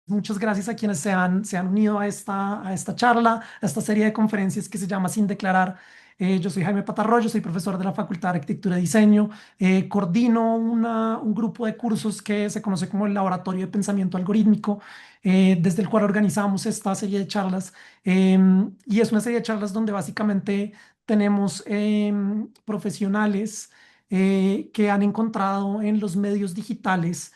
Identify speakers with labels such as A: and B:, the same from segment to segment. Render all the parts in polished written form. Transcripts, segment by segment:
A: Muchas gracias a quienes se han unido a esta charla, a esta serie de conferencias que se llama Sin Declarar. Yo soy Jaime Patarroyo, soy profesor de la Facultad de Arquitectura y Diseño. Coordino un grupo de cursos que se conoce como el Laboratorio de Pensamiento Algorítmico, desde el cual organizamos esta serie de charlas. Y es una serie de charlas donde básicamente tenemos profesionales que han encontrado en los medios digitales.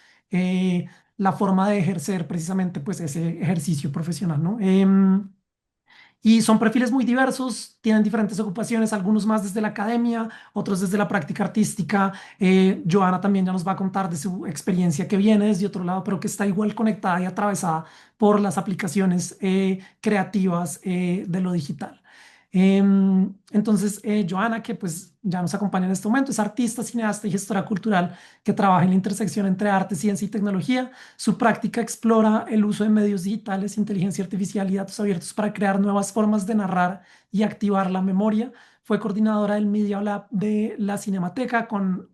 A: La forma de ejercer precisamente pues ese ejercicio profesional, ¿no? Y son perfiles muy diversos, tienen diferentes ocupaciones, algunos más desde la academia, otros desde la práctica artística. Joana también ya nos va a contar de su experiencia que viene desde otro lado, pero que está igual conectada y atravesada por las aplicaciones creativas de lo digital. Entonces, Joana, que pues ya nos acompaña en este momento, es artista, cineasta y gestora cultural que trabaja en la intersección entre arte, ciencia y tecnología. Su práctica explora el uso de medios digitales, inteligencia artificial y datos abiertos para crear nuevas formas de narrar y activar la memoria. Fue coordinadora del Media Lab de la Cinemateca con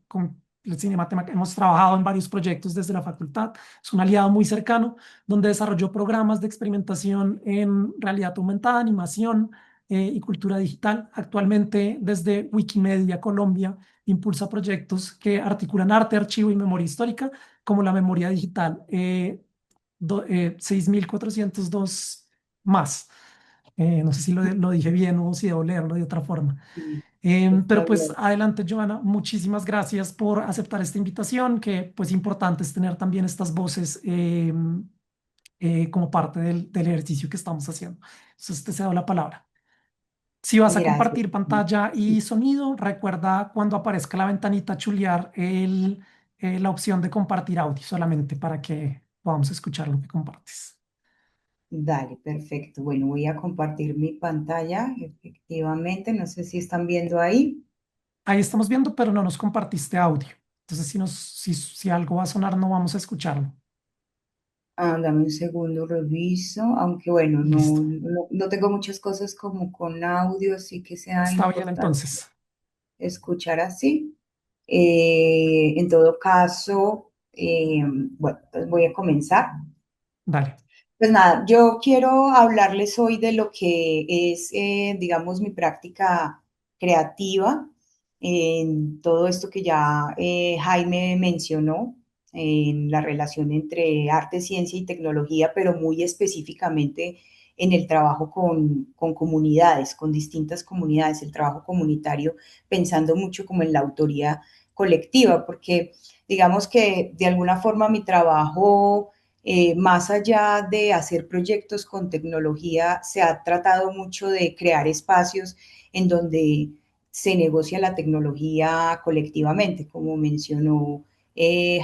A: la Cinemateca. Hemos trabajado en varios proyectos desde la facultad. Es un aliado muy cercano donde desarrolló programas de experimentación en realidad aumentada, animación y cultura digital. Actualmente, desde Wikimedia Colombia, impulsa proyectos que articulan arte, archivo y memoria histórica, como la memoria digital 6402 más. No sé si lo dije bien o si debo leerlo de otra forma.
B: Sí,
A: Pero
B: está
A: pues
B: bien.
A: adelante, Joana, muchísimas gracias por aceptar esta invitación, que pues importante es tener también estas voces como parte del ejercicio que estamos haciendo. Entonces, te cedo la palabra. Si vas a
B: Gracias.
A: compartir pantalla y sonido, recuerda cuando aparezca la ventanita chulear la opción de compartir audio solamente para que podamos escuchar lo que compartes.
B: Dale, perfecto. Bueno, voy a compartir mi pantalla, efectivamente. No sé si están viendo ahí.
A: Ahí estamos viendo, pero no nos compartiste audio. Entonces, si algo va a sonar, no vamos a escucharlo.
B: Ah, dame un segundo, reviso. Aunque bueno,
A: Listo.
B: no tengo muchas cosas como con audio, así que sea
A: Está bien
B: importante
A: entonces.
B: escuchar así. En todo caso, bueno, pues voy a comenzar.
A: Dale.
B: Pues nada, yo quiero hablarles hoy de lo que es, digamos, mi práctica creativa en todo esto que ya Jaime mencionó, en la relación entre arte, ciencia y tecnología, pero muy específicamente en el trabajo con comunidades, con distintas comunidades, el trabajo comunitario, pensando mucho como en la autoría colectiva, porque digamos que de alguna forma mi trabajo más allá de hacer proyectos con tecnología, se ha tratado mucho de crear espacios en donde se negocia la tecnología colectivamente. Como mencionó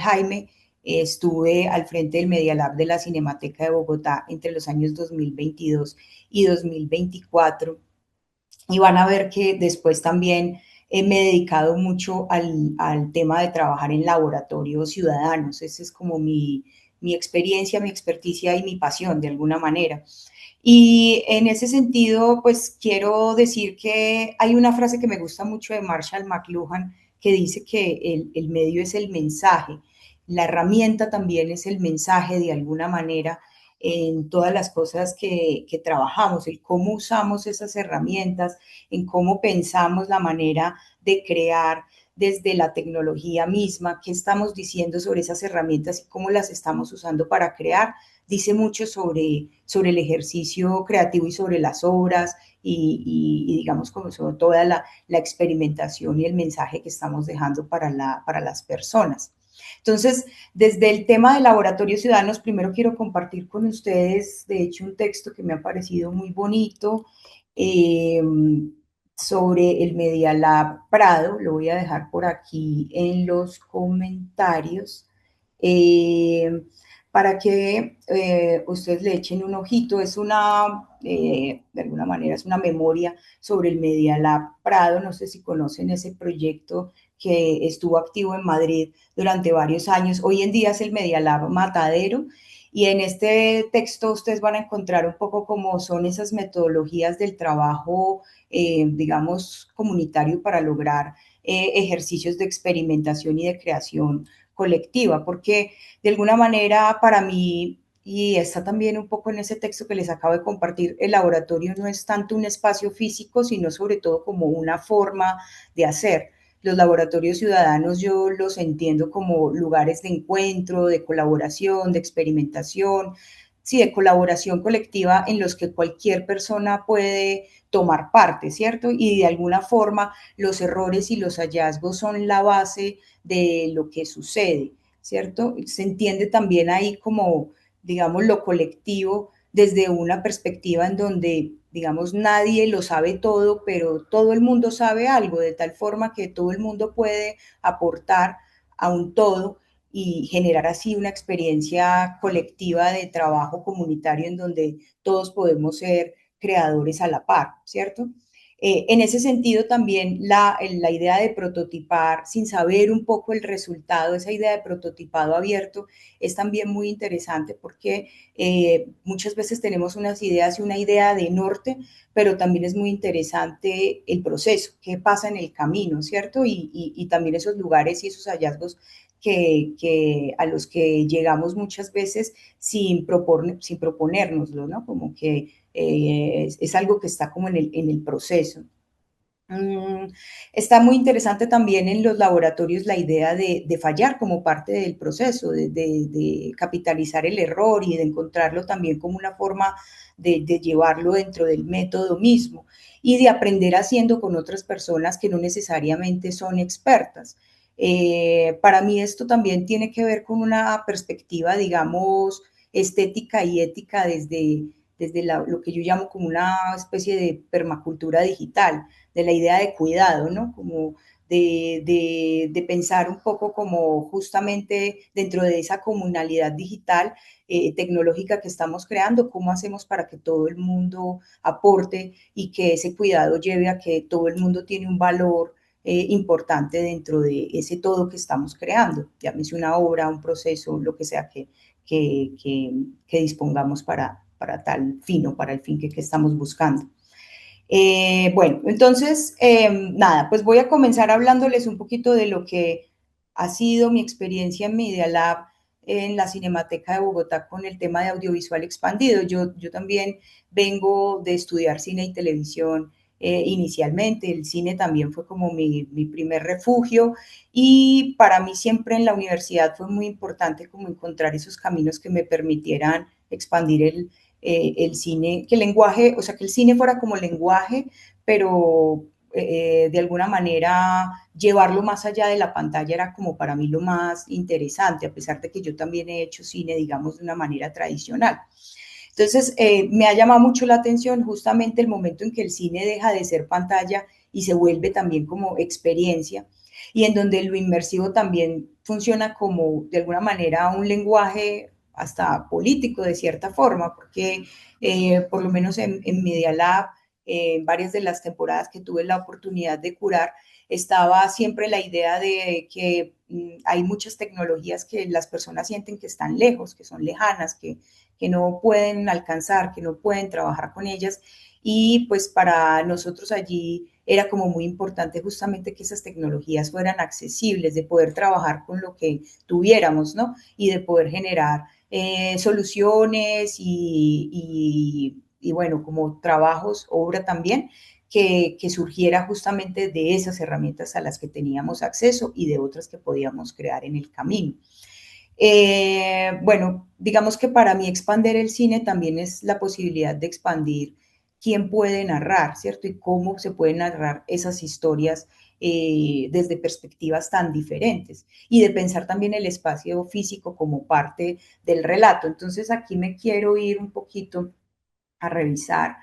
B: Jaime, estuve al frente del Media Lab de la Cinemateca de Bogotá entre los años 2022 y 2024 y van a ver que después también me he dedicado mucho al tema de trabajar en laboratorios ciudadanos. Esa es como mi experiencia, mi experticia y mi pasión de alguna manera. Y en ese sentido, pues quiero decir que hay una frase que me gusta mucho de Marshall McLuhan que dice que el medio es el mensaje, la herramienta también es el mensaje de alguna manera en todas las cosas que trabajamos, el cómo usamos esas herramientas, en cómo pensamos la manera de crear desde la tecnología misma, qué estamos diciendo sobre esas herramientas y cómo las estamos usando para crear, dice mucho sobre el ejercicio creativo y sobre las obras y digamos como sobre toda la experimentación y el mensaje que estamos dejando para las personas. Entonces, desde el tema de laboratorios ciudadanos, primero quiero compartir con ustedes, de hecho, un texto que me ha parecido muy bonito eh, sobre el Media Lab Prado. Lo voy a dejar por aquí en los comentarios. Eh, para que ustedes le echen un ojito. Es de alguna manera, es una memoria sobre el Media Lab Prado. No sé si conocen ese proyecto que estuvo activo en Madrid durante varios años. Hoy en día es el Media Lab Matadero. Y en este texto ustedes van a encontrar un poco cómo son esas metodologías del trabajo, digamos, comunitario para lograr ejercicios de experimentación y de creación colectiva, porque de alguna manera para mí y está también un poco en ese texto que les acabo de compartir, el laboratorio no es tanto un espacio físico, sino sobre todo como una forma de hacer. Los laboratorios ciudadanos yo los entiendo como lugares de encuentro, de colaboración, de experimentación, sí, de colaboración colectiva en los que cualquier persona puede tomar parte, ¿cierto? Y de alguna forma los errores y los hallazgos son la base de lo que sucede, ¿cierto? Se entiende también ahí como, digamos, lo colectivo desde una perspectiva en donde, digamos, nadie lo sabe todo, pero todo el mundo sabe algo, de tal forma que todo el mundo puede aportar a un todo y generar así una experiencia colectiva de trabajo comunitario en donde todos podemos ser creadores a la par, ¿cierto? En ese sentido también la idea de prototipar sin saber un poco el resultado, esa idea de prototipado abierto es también muy interesante porque muchas veces tenemos unas ideas y una idea de norte, pero también es muy interesante el proceso, qué pasa en el camino, ¿cierto? Y también esos lugares y esos hallazgos a los que llegamos muchas veces sin proponérnoslo, ¿no? Como que es algo que está como en el proceso. Está muy interesante también en los laboratorios la idea de fallar como parte del proceso, de capitalizar el error y de encontrarlo también como una forma de llevarlo dentro del método mismo y de aprender haciendo con otras personas que no necesariamente son expertas. Para mí esto también tiene que ver con una perspectiva, digamos, estética y ética lo que yo llamo como una especie de permacultura digital, de la idea de cuidado, ¿no? Como de pensar un poco como justamente dentro de esa comunalidad digital tecnológica que estamos creando, cómo hacemos para que todo el mundo aporte y que ese cuidado lleve a que todo el mundo tiene un valor importante dentro de ese todo que estamos creando, llámese una obra, un proceso, lo que sea que dispongamos para tal fin o para el fin que estamos buscando. Bueno, entonces, nada, pues voy a comenzar hablándoles un poquito de lo que ha sido mi experiencia en Media Lab en la Cinemateca de Bogotá con el tema de audiovisual expandido. Yo también vengo de estudiar cine y televisión inicialmente, el cine también fue como mi primer refugio y para mí siempre en la universidad fue muy importante como encontrar esos caminos que me permitieran expandir el cine, que el lenguaje, o sea, que el cine fuera como lenguaje, pero de alguna manera llevarlo más allá de la pantalla era como para mí lo más interesante, a pesar de que yo también he hecho cine, digamos, de una manera tradicional. Entonces, me ha llamado mucho la atención justamente el momento en que el cine deja de ser pantalla y se vuelve también como experiencia y en donde lo inmersivo también funciona como de alguna manera un lenguaje hasta político de cierta forma, porque por lo menos en Media Lab, en varias de las temporadas que tuve la oportunidad de curar, estaba siempre la idea de que hay muchas tecnologías que las personas sienten que están lejos, que son lejanas, que no pueden alcanzar, que no pueden trabajar con ellas. Y pues para nosotros allí era como muy importante justamente que esas tecnologías fueran accesibles, de poder trabajar con lo que tuviéramos, ¿no? Y de poder generar soluciones y bueno, como trabajos, obra también, que surgiera justamente de esas herramientas a las que teníamos acceso y de otras que podíamos crear en el camino. Bueno, digamos que para mí expandir el cine también es la posibilidad de expandir quién puede narrar, ¿cierto? Y cómo se pueden narrar esas historias desde perspectivas tan diferentes y de pensar también el espacio físico como parte del relato. Entonces aquí me quiero ir un poquito a revisar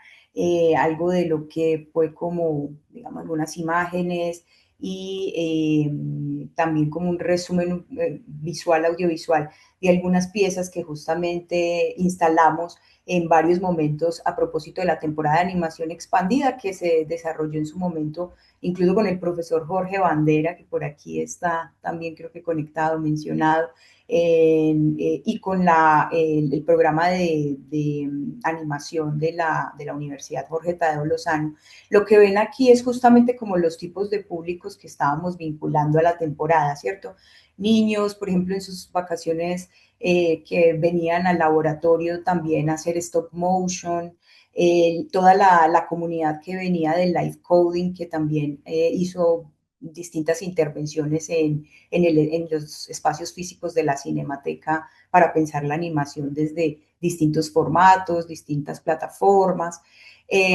B: algo de lo que fue como, digamos, algunas imágenes y también como un resumen visual, audiovisual de algunas piezas que justamente instalamos en varios momentos a propósito de la temporada de animación expandida que se desarrolló en su momento, incluso con el profesor Jorge Bandera, que por aquí está también creo que conectado, mencionado, y con el programa de animación de la Universidad Jorge Tadeo Lozano. Lo que ven aquí es justamente como los tipos de públicos que estábamos vinculando a temporada, ¿cierto? Niños, por ejemplo, en sus vacaciones que venían al laboratorio también a hacer stop motion, toda la comunidad que venía del live coding, que también hizo distintas intervenciones en los espacios físicos de la Cinemateca para pensar la animación desde distintos formatos, distintas plataformas.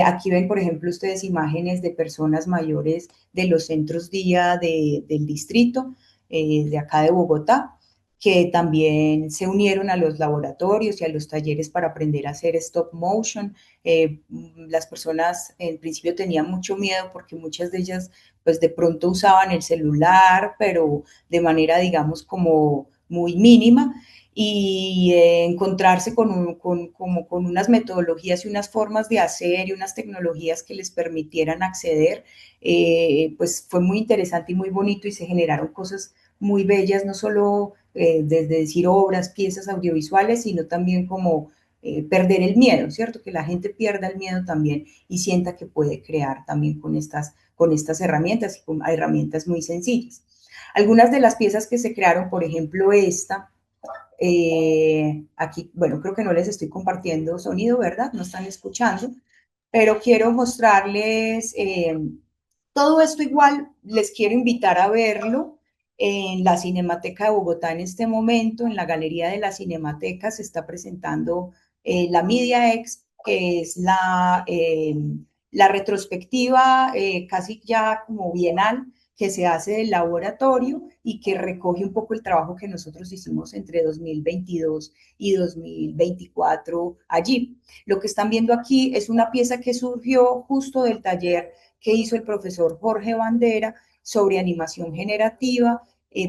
B: Aquí ven, por ejemplo, ustedes imágenes de personas mayores de los centros día del distrito, de acá de Bogotá, que también se unieron a los laboratorios y a los talleres para aprender a hacer stop motion. Las personas en principio tenían mucho miedo porque muchas de ellas pues de pronto usaban el celular, pero de manera digamos como muy mínima y encontrarse como con unas metodologías y unas formas de hacer y unas tecnologías que les permitieran acceder, pues fue muy interesante y muy bonito y se generaron cosas muy bellas, no solo desde decir obras, piezas audiovisuales, sino también como perder el miedo, ¿cierto? Que la gente pierda el miedo también y sienta que puede crear también con estas herramientas y con herramientas muy sencillas. Algunas de las piezas que se crearon, por ejemplo, esta, aquí, bueno, creo que no les estoy compartiendo sonido, ¿verdad? No están escuchando, pero quiero mostrarles todo esto igual, les quiero invitar a verlo en la Cinemateca de Bogotá en este momento, en la Galería de la Cinemateca se está presentando la Media X, que es la retrospectiva casi ya como bienal que se hace del laboratorio y que recoge un poco el trabajo que nosotros hicimos entre 2022 y 2024 allí. Lo que están viendo aquí es una pieza que surgió justo del taller que hizo el profesor Jorge Bandera sobre animación generativa,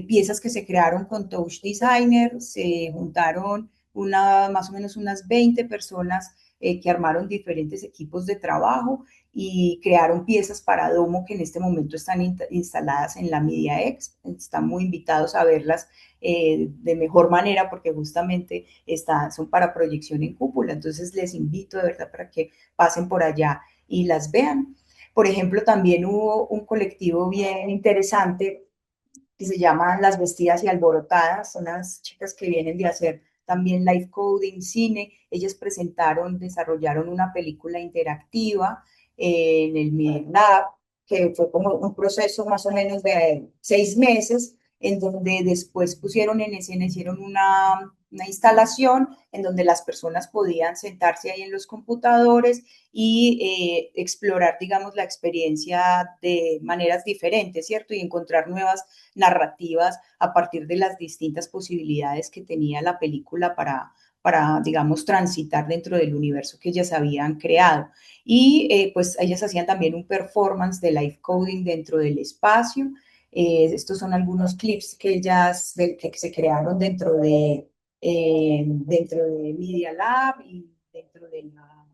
B: piezas que se crearon con Touch Designer, se juntaron más o menos unas 20 personas que armaron diferentes equipos de trabajo y crearon piezas para Domo que en este momento están instaladas en la Media X. Están muy invitados a verlas de mejor manera porque justamente son para proyección en cúpula. Entonces les invito de verdad para que pasen por allá y las vean. Por ejemplo, también hubo un colectivo bien interesante que se llaman Las Vestidas y Alborotadas, son las chicas que vienen de hacer también live coding, cine, ellas presentaron, desarrollaron una película interactiva en el Media Lab, que fue como un proceso más o menos de 6 meses, en donde después pusieron en escena, hicieron una instalación en donde las personas podían sentarse ahí en los computadores y explorar, digamos, la experiencia de maneras diferentes, ¿cierto? Y encontrar nuevas narrativas a partir de las distintas posibilidades que tenía la película digamos, transitar dentro del universo que ellas habían creado. Y pues ellas hacían también un performance de live coding dentro del espacio. Estos son algunos clips que que se crearon dentro de Media Lab y dentro de la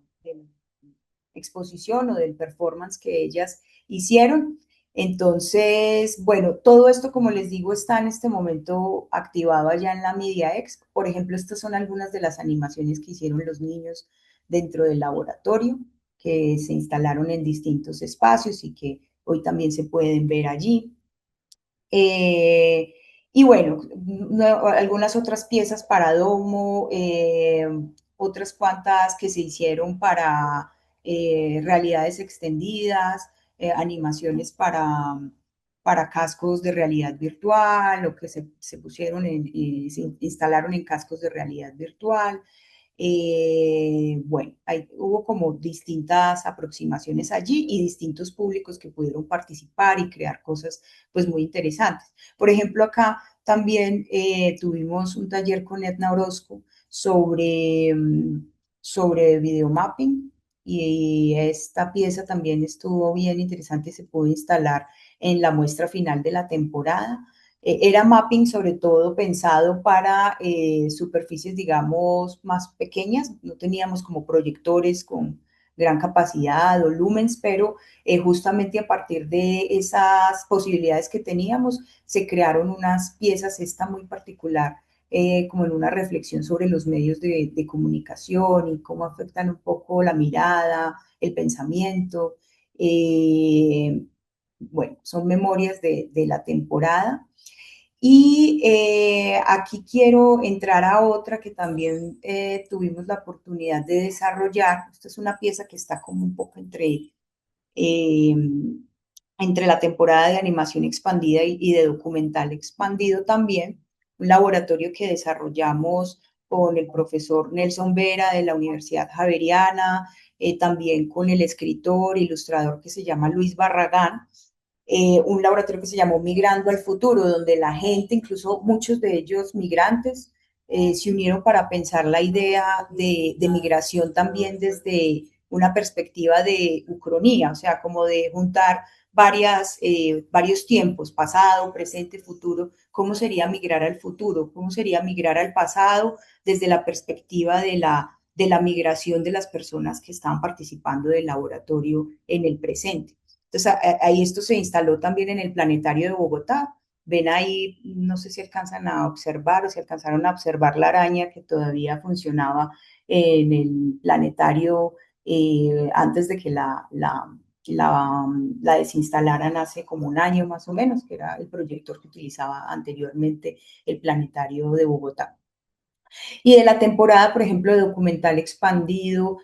B: exposición o del performance que ellas hicieron. Entonces, bueno, todo esto, como les digo, está en este momento activado allá en la Media Expo. Por ejemplo, estas son algunas de las animaciones que hicieron los niños dentro del laboratorio, que se instalaron en distintos espacios y que hoy también se pueden ver allí. Eh, y bueno, algunas otras piezas para domo, otras cuantas que se hicieron para realidades extendidas, animaciones para cascos de realidad virtual, o que se pusieron y se instalaron en cascos de realidad virtual. Bueno, hubo como distintas aproximaciones allí y distintos públicos que pudieron participar y crear cosas pues muy interesantes. Por ejemplo, acá también tuvimos un taller con Edna Orozco sobre videomapping y esta pieza también estuvo bien interesante, se pudo instalar en la muestra final de la temporada. Era mapping sobre todo pensado para superficies, digamos, más pequeñas. No teníamos como proyectores con gran capacidad o lumens, pero justamente a partir de esas posibilidades que teníamos, se crearon unas piezas, esta muy particular, como en una reflexión sobre los medios de comunicación y cómo afectan un poco la mirada, el pensamiento. Bueno, son memorias de la temporada. Y aquí quiero entrar a otra que también tuvimos la oportunidad de desarrollar. Esta es una pieza que está como un poco eh, entre la temporada de animación expandida y de documental expandido también, un laboratorio que desarrollamos con el profesor Nelson Vera de la Universidad Javeriana, también con el escritor, ilustrador que se llama Luis Barragán, un laboratorio que se llamó Migrando al Futuro, donde la gente, incluso muchos de ellos migrantes, se unieron para pensar la idea de migración también desde una perspectiva de ucronía, o sea, como de juntar varios tiempos, pasado, presente, futuro, cómo sería migrar al futuro, cómo sería migrar al pasado desde la perspectiva de la migración de las personas que estaban participando del laboratorio en el presente. Entonces, ahí esto se instaló también en el planetario de Bogotá. Ven ahí, no sé si alcanzan a observar o si alcanzaron a observar la araña que todavía funcionaba en el planetario antes de que la desinstalaran hace como un año más o menos, que era el proyector que utilizaba anteriormente el planetario de Bogotá. Y de la temporada, por ejemplo, de documental expandido,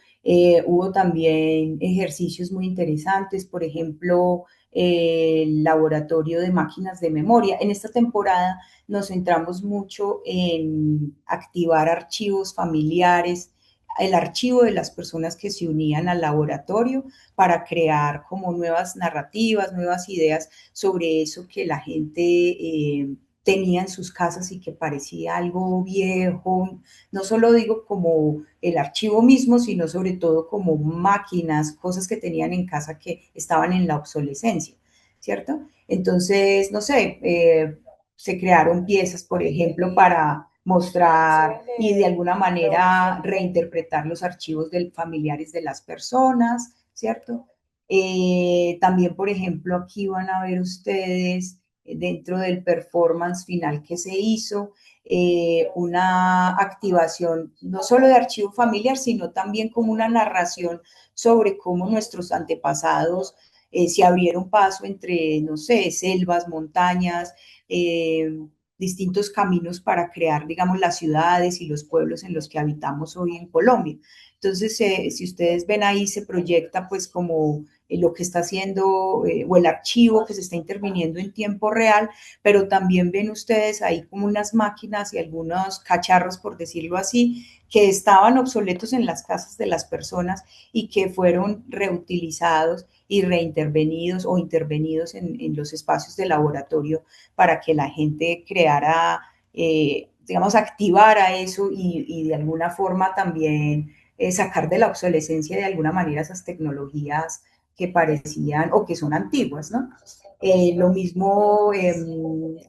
B: hubo también ejercicios muy interesantes, por ejemplo, el laboratorio de máquinas de memoria. En esta temporada nos centramos mucho en activar archivos familiares, el archivo de las personas que se unían al laboratorio para crear como nuevas narrativas, nuevas ideas sobre eso que la gente tenía en sus casas y que parecía algo viejo, no solo digo como el archivo mismo, sino sobre todo como máquinas, cosas que tenían en casa que estaban en la obsolescencia, ¿cierto? Entonces, no sé, se crearon piezas, por ejemplo, para mostrar y de alguna manera reinterpretar los archivos familiares de las personas, ¿cierto? También, por ejemplo, aquí van a ver ustedes dentro del performance final que se hizo, una activación no solo de archivo familiar, sino también como una narración sobre cómo nuestros antepasados se abrieron paso entre, no sé, selvas, montañas, eh, distintos caminos para crear, digamos, las ciudades y los pueblos en los que habitamos hoy en Colombia. Entonces, si ustedes ven ahí, se proyecta pues como lo que está haciendo o el archivo que se está interviniendo en tiempo real, pero también ven ustedes ahí como unas máquinas y algunos cacharros, por decirlo así, que estaban obsoletos en las casas de las personas y que fueron reutilizados y reintervenidos o intervenidos en los espacios de laboratorio para que la gente creara, digamos, activara eso y de alguna forma también sacar de la obsolescencia de alguna manera esas tecnologías que parecían o que son antiguas, ¿no? Lo mismo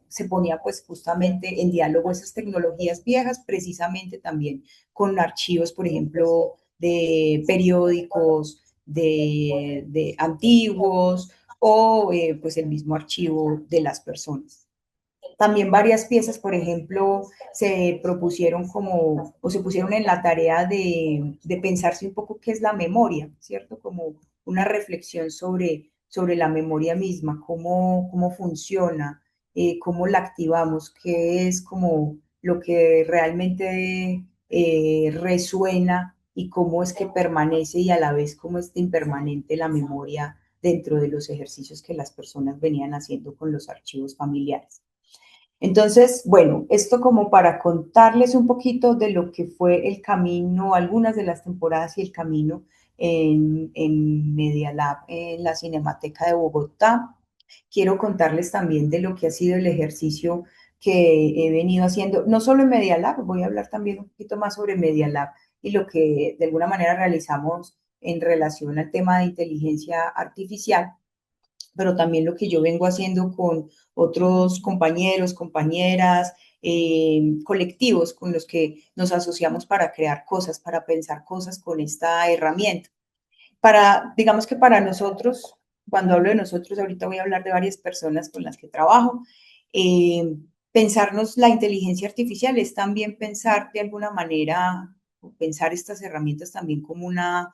B: se ponía pues justamente en diálogo esas tecnologías viejas, precisamente también con archivos, por ejemplo, de periódicos, de antiguos o pues el mismo archivo de las personas. También varias piezas, por ejemplo, se propusieron como, o se pusieron en la tarea de pensarse un poco qué es la memoria, ¿cierto? Como una reflexión sobre la memoria misma, cómo funciona, cómo la activamos, qué es como lo que realmente resuena y cómo es que permanece y a la vez cómo es impermanente la memoria dentro de los ejercicios que las personas venían haciendo con los archivos familiares. Entonces, bueno, esto como para contarles un poquito de lo que fue el camino, algunas de las temporadas y el camino en Media Lab, en la Cinemateca de Bogotá. Quiero contarles también de lo que ha sido el ejercicio que he venido haciendo, no solo en Media Lab, voy a hablar también un poquito más sobre Media Lab y lo que de alguna manera realizamos en relación al tema de inteligencia artificial, pero también lo que yo vengo haciendo con otros compañeros, compañeras, colectivos con los que nos asociamos para crear cosas, para pensar cosas con esta herramienta. Digamos que para nosotros, cuando hablo de nosotros, ahorita voy a hablar de varias personas con las que trabajo, eh, pensarnos la inteligencia artificial es también pensar de alguna manera, pensar estas herramientas también como una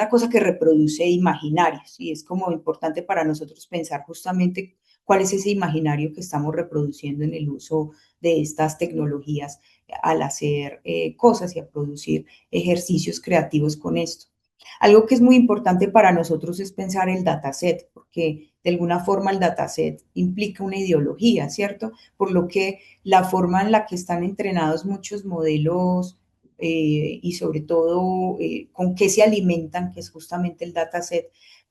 B: cosa que reproduce imaginarios y es como importante para nosotros pensar justamente cuál es ese imaginario que estamos reproduciendo en el uso de estas tecnologías al hacer cosas y a producir ejercicios creativos con esto. Algo que es muy importante para nosotros es pensar el dataset, porque de alguna forma el dataset implica una ideología, ¿cierto? Por lo que la forma en la que están entrenados muchos modelos y sobre todo con qué se alimentan, que es justamente el dataset,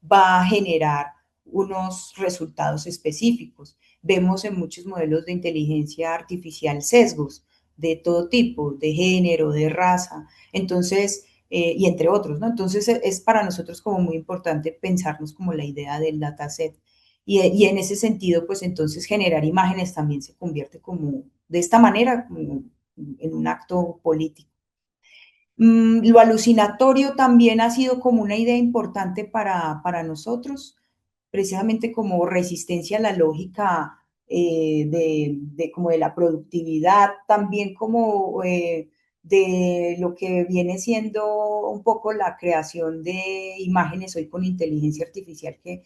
B: va a generar unos resultados específicos. Vemos en muchos modelos de inteligencia artificial sesgos de todo tipo, de género, de raza. Entonces, y entre otros, ¿no? Entonces es para nosotros como muy importante pensarnos como la idea del dataset. Y en ese sentido, pues entonces generar imágenes también se convierte como, de esta manera, como en un acto político. Lo alucinatorio también ha sido como una idea importante para nosotros, precisamente como resistencia a la lógica como de la productividad, también como de lo que viene siendo un poco la creación de imágenes hoy con inteligencia artificial, que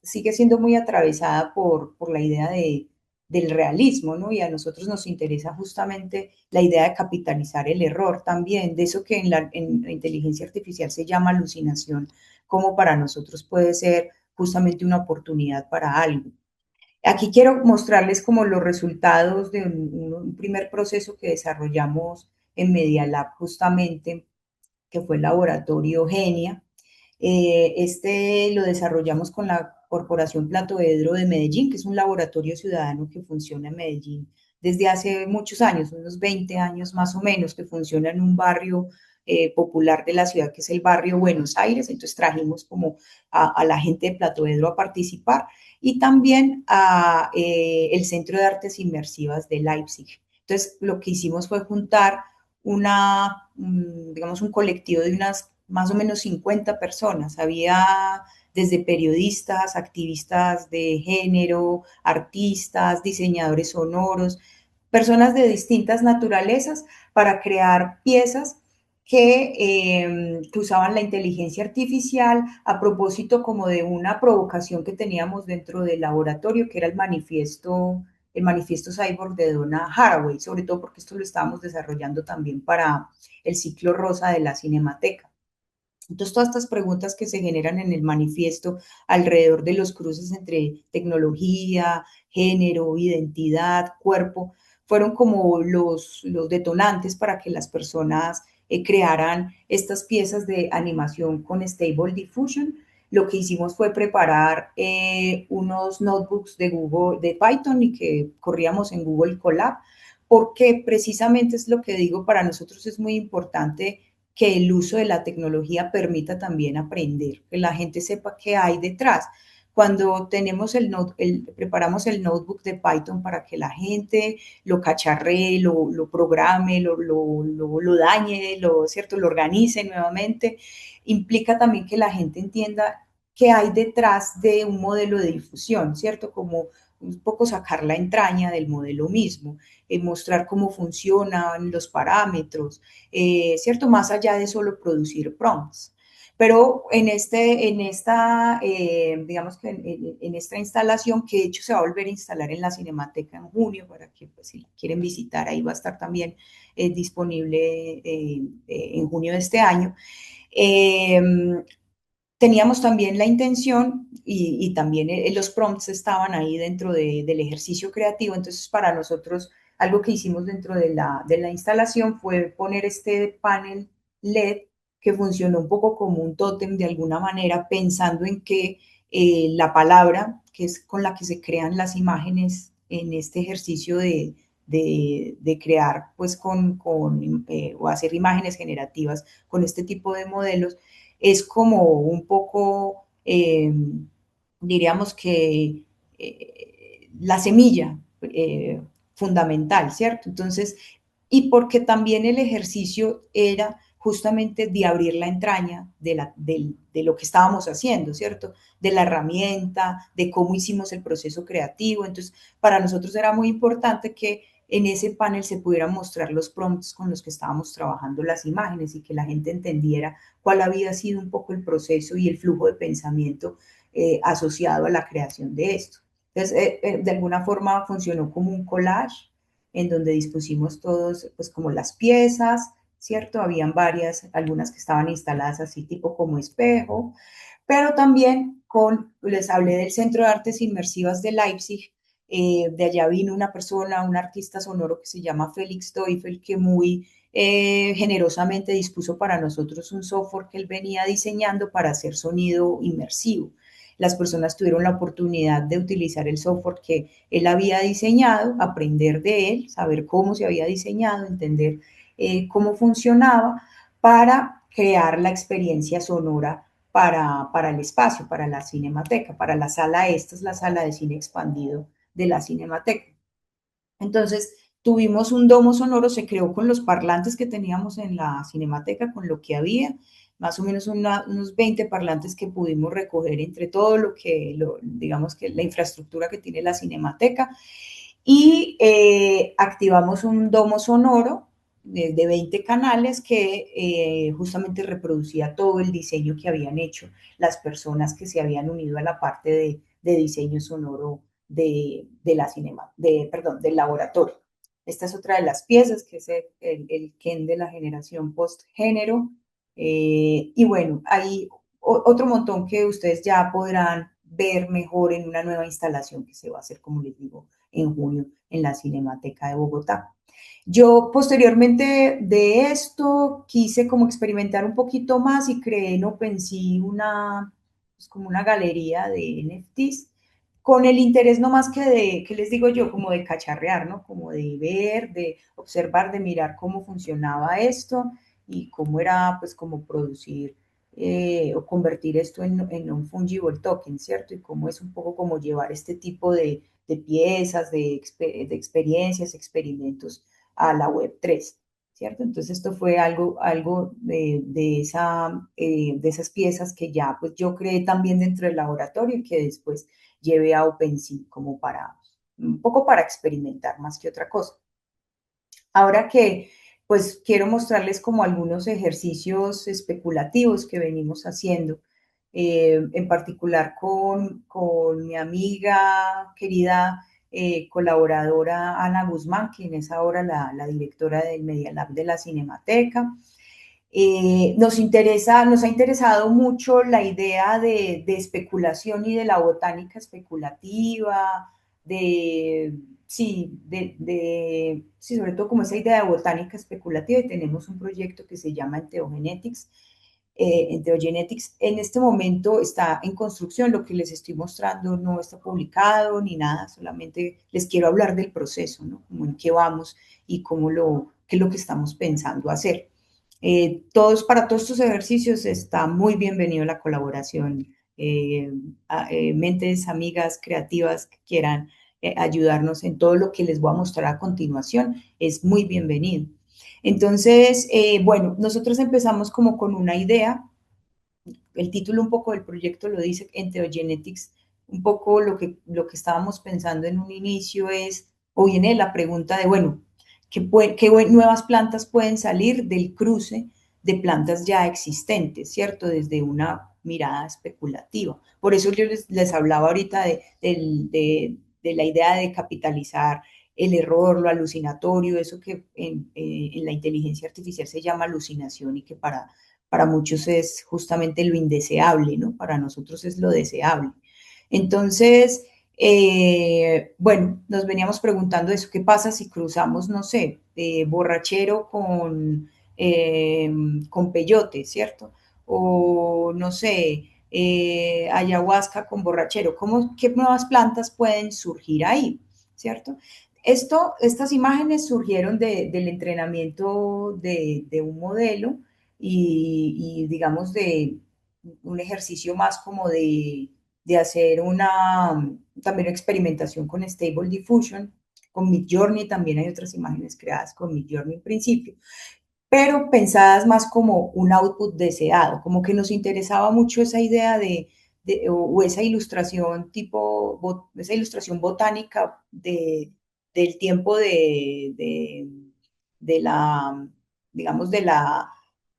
B: sigue siendo muy atravesada por la idea del realismo, ¿no? Y a nosotros nos interesa justamente la idea de capitalizar el error también, de eso que en la inteligencia artificial se llama alucinación, como para nosotros puede ser justamente una oportunidad para algo. Aquí quiero mostrarles como los resultados de un primer proceso que desarrollamos en Media Lab justamente, que fue el laboratorio Genia. Este lo desarrollamos con la Corporación Platoedro de Medellín, que es un laboratorio ciudadano que funciona en Medellín desde hace muchos años, unos 20 años más o menos, que funciona en un barrio popular de la ciudad, que es el barrio Buenos Aires. Entonces trajimos como a la gente de Platoedro a participar y también a el Centro de Artes Inmersivas de Leipzig. Entonces lo que hicimos fue juntar digamos, un colectivo de unas más o menos 50 personas. Había desde periodistas, activistas de género, artistas, diseñadores sonoros, personas de distintas naturalezas para crear piezas que usaban la inteligencia artificial a propósito como de una provocación que teníamos dentro del laboratorio, que era el manifiesto Cyborg de Donna Haraway, sobre todo porque esto lo estábamos desarrollando también para el ciclo rosa de la Cinemateca. Entonces, todas estas preguntas que se generan en el manifiesto alrededor de los cruces entre tecnología, género, identidad, cuerpo, fueron como los detonantes para que las personas crearan estas piezas de animación con Stable Diffusion. Lo que hicimos fue preparar unos notebooks de Google, de Python y que corríamos en Google Colab, porque precisamente es lo que digo, para nosotros es muy importante que el uso de la tecnología permita también aprender, que la gente sepa qué hay detrás. Cuando tenemos preparamos el notebook de Python para que la gente lo cacharree, lo programe, lo dañe, ¿cierto? Lo organice nuevamente, implica también que la gente entienda qué hay detrás de un modelo de difusión, ¿cierto? Como un poco sacar la entraña del modelo mismo, mostrar cómo funcionan los parámetros, ¿cierto? Más allá de solo producir prompts. Pero digamos que en esta instalación, que de hecho se va a volver a instalar en la Cinemateca en junio, para que pues, si la quieren visitar, ahí va a estar también disponible en junio de este año. Eh, Teníamos también la intención y también los prompts estaban ahí dentro del ejercicio creativo. Entonces, para nosotros, algo que hicimos dentro de la instalación fue poner este panel LED que funcionó un poco como un tótem de alguna manera, pensando en que la palabra, que es con la que se crean las imágenes en este ejercicio de crear, pues o hacer imágenes generativas con este tipo de modelos, es como un poco, diríamos que la semilla fundamental, ¿cierto? Entonces, y porque también el ejercicio era justamente de abrir la entraña de lo que estábamos haciendo, ¿cierto? De la herramienta, de cómo hicimos el proceso creativo. Entonces, para nosotros era muy importante que en ese panel se pudieran mostrar los prompts con los que estábamos trabajando las imágenes y que la gente entendiera cuál había sido un poco el proceso y el flujo de pensamiento asociado a la creación de esto. Entonces, de alguna forma funcionó como un collage en donde dispusimos todos, pues como las piezas, ¿cierto? Habían varias, algunas que estaban instaladas así tipo como espejo, pero también les hablé del Centro de Artes Inmersivas de Leipzig. De allá vino una persona, un artista sonoro que se llama Félix Teufel, que muy generosamente dispuso para nosotros un software que él venía diseñando para hacer sonido inmersivo. Las personas tuvieron la oportunidad de utilizar el software que él había diseñado, aprender de él, saber cómo se había diseñado, entender cómo funcionaba para crear la experiencia sonora para el espacio, para la cinemateca, para la sala. Esta es la sala de cine expandido de la cinemateca. Entonces, tuvimos un domo sonoro, se creó con los parlantes que teníamos en la cinemateca, con lo que había, más o menos unos 20 parlantes que pudimos recoger entre todo digamos que la infraestructura que tiene la cinemateca, y activamos un domo sonoro de 20 canales que justamente reproducía todo el diseño que habían hecho las personas que se habían unido a la parte de diseño sonoro la cinema, perdón, del laboratorio. Esta es otra de las piezas, que es el Ken de la generación post-género. Y bueno, hay otro montón que ustedes ya podrán ver mejor en una nueva instalación que se va a hacer, como les digo, en junio en la Cinemateca de Bogotá. Yo posteriormente de esto quise como experimentar un poquito más y creé en OpenSea pues como una galería de NFTs con el interés no más que de, ¿qué les digo yo? Como de cacharrear, ¿no? Como de ver, de observar, de mirar cómo funcionaba esto y cómo era, pues, como producir o convertir esto en un fungible token, ¿cierto? Y cómo es un poco como llevar este tipo de piezas, de experiencias, experimentos a la Web3, ¿cierto? Entonces esto fue algo de esas piezas que ya pues yo creé también dentro del laboratorio y que después llevé a OpenSea como para, un poco para experimentar más que otra cosa. Ahora que pues quiero mostrarles como algunos ejercicios especulativos que venimos haciendo, en particular con mi amiga querida colaboradora Ana Guzmán, quien es ahora la directora del Media Lab de la Cinemateca. Nos ha interesado mucho la idea de especulación y de la botánica especulativa, de, sí, sobre todo como esa idea de botánica especulativa, y tenemos un proyecto que se llama Enteogenetics. Enteogenetics en este momento está en construcción, lo que les estoy mostrando no está publicado ni nada, solamente les quiero hablar del proceso, ¿no? Como en qué vamos y qué es lo que estamos pensando hacer. Para todos estos ejercicios está muy bienvenido la colaboración. Mentes, amigas creativas que quieran ayudarnos en todo lo que les voy a mostrar a continuación, es muy bienvenido. Entonces, bueno, nosotros empezamos como con una idea. El título un poco del proyecto lo dice, Enteogenetics. Un poco lo que estábamos pensando en un inicio es, o viene la pregunta de, bueno, ¿qué nuevas plantas pueden salir del cruce de plantas ya existentes, ¿cierto? Desde una mirada especulativa. Por eso yo les hablaba ahorita de la idea de capitalizar el error, lo alucinatorio, eso que en la inteligencia artificial se llama alucinación y que para muchos es justamente lo indeseable, ¿no? Para nosotros es lo deseable. Entonces, bueno, nos veníamos preguntando eso, ¿qué pasa si cruzamos, no sé, borrachero con peyote, ¿cierto? O, no sé, ayahuasca con borrachero. ¿Qué nuevas plantas pueden surgir ahí, ¿cierto? Estas imágenes surgieron del entrenamiento de un modelo y digamos de un ejercicio más como de hacer también experimentación con Stable Diffusion, con Midjourney también hay otras imágenes creadas con Midjourney en principio, pero pensadas más como un output deseado, como que nos interesaba mucho esa idea o esa ilustración esa ilustración botánica del tiempo de la, digamos,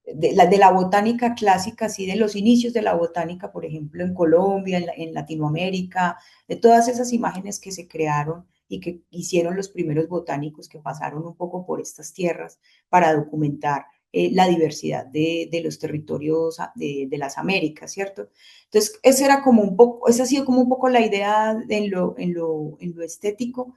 B: de la botánica clásica, así de los inicios de la botánica, por ejemplo, en Colombia, en Latinoamérica, de todas esas imágenes que se crearon y que hicieron los primeros botánicos que pasaron un poco por estas tierras para documentar la diversidad de los territorios de las Américas, ¿cierto? Entonces, esa era como un poco, esa ha sido como un poco la idea en lo estético,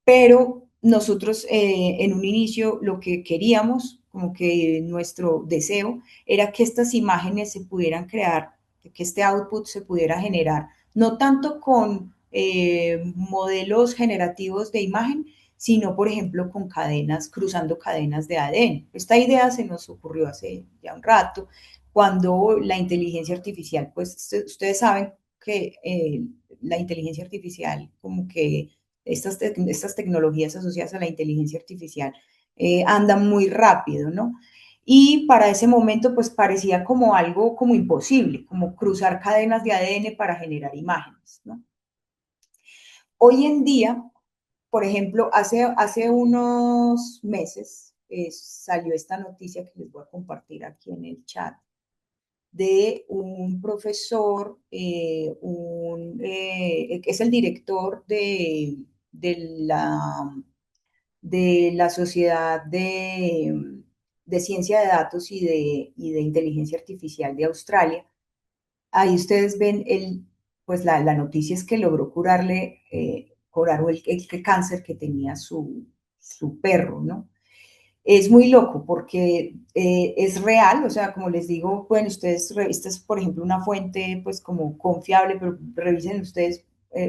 B: pero nosotros en un inicio lo que queríamos, como que nuestro deseo, era que estas imágenes se pudieran crear, que este output se pudiera generar, no tanto con modelos generativos de imagen, sino, por ejemplo, con cadenas, cruzando cadenas de ADN. Esta idea se nos ocurrió hace ya un rato, cuando la inteligencia artificial, pues ustedes saben que la inteligencia artificial como que estas tecnologías asociadas a la inteligencia artificial andan muy rápido, ¿no? Y para ese momento, pues parecía como algo como imposible, como cruzar cadenas de ADN para generar imágenes, ¿no? Hoy en día, por ejemplo, hace unos meses salió esta noticia que les voy a compartir aquí en el chat de un profesor, que es el director de la de la Sociedad de Ciencia de Datos y de Inteligencia Artificial de Australia. Ahí ustedes ven pues la noticia es que logró curar el cáncer que tenía su perro, ¿no? Es muy loco porque es real, o sea, como les digo, bueno, ustedes, esta es por ejemplo una fuente pues como confiable, pero revisen ustedes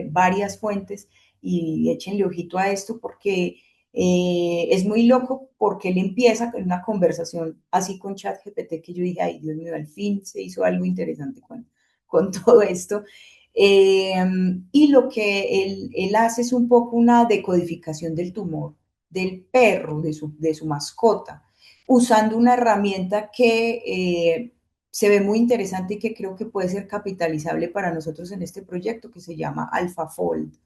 B: varias fuentes y échenle ojito a esto porque es muy loco porque él empieza con una conversación así con ChatGPT que yo dije, ay Dios mío, al fin se hizo algo interesante con todo esto. Eh, y lo que él hace es un poco una decodificación del tumor del perro, de su mascota, usando una herramienta que se ve muy interesante y que creo que puede ser capitalizable para nosotros en este proyecto, que se llama AlphaFold,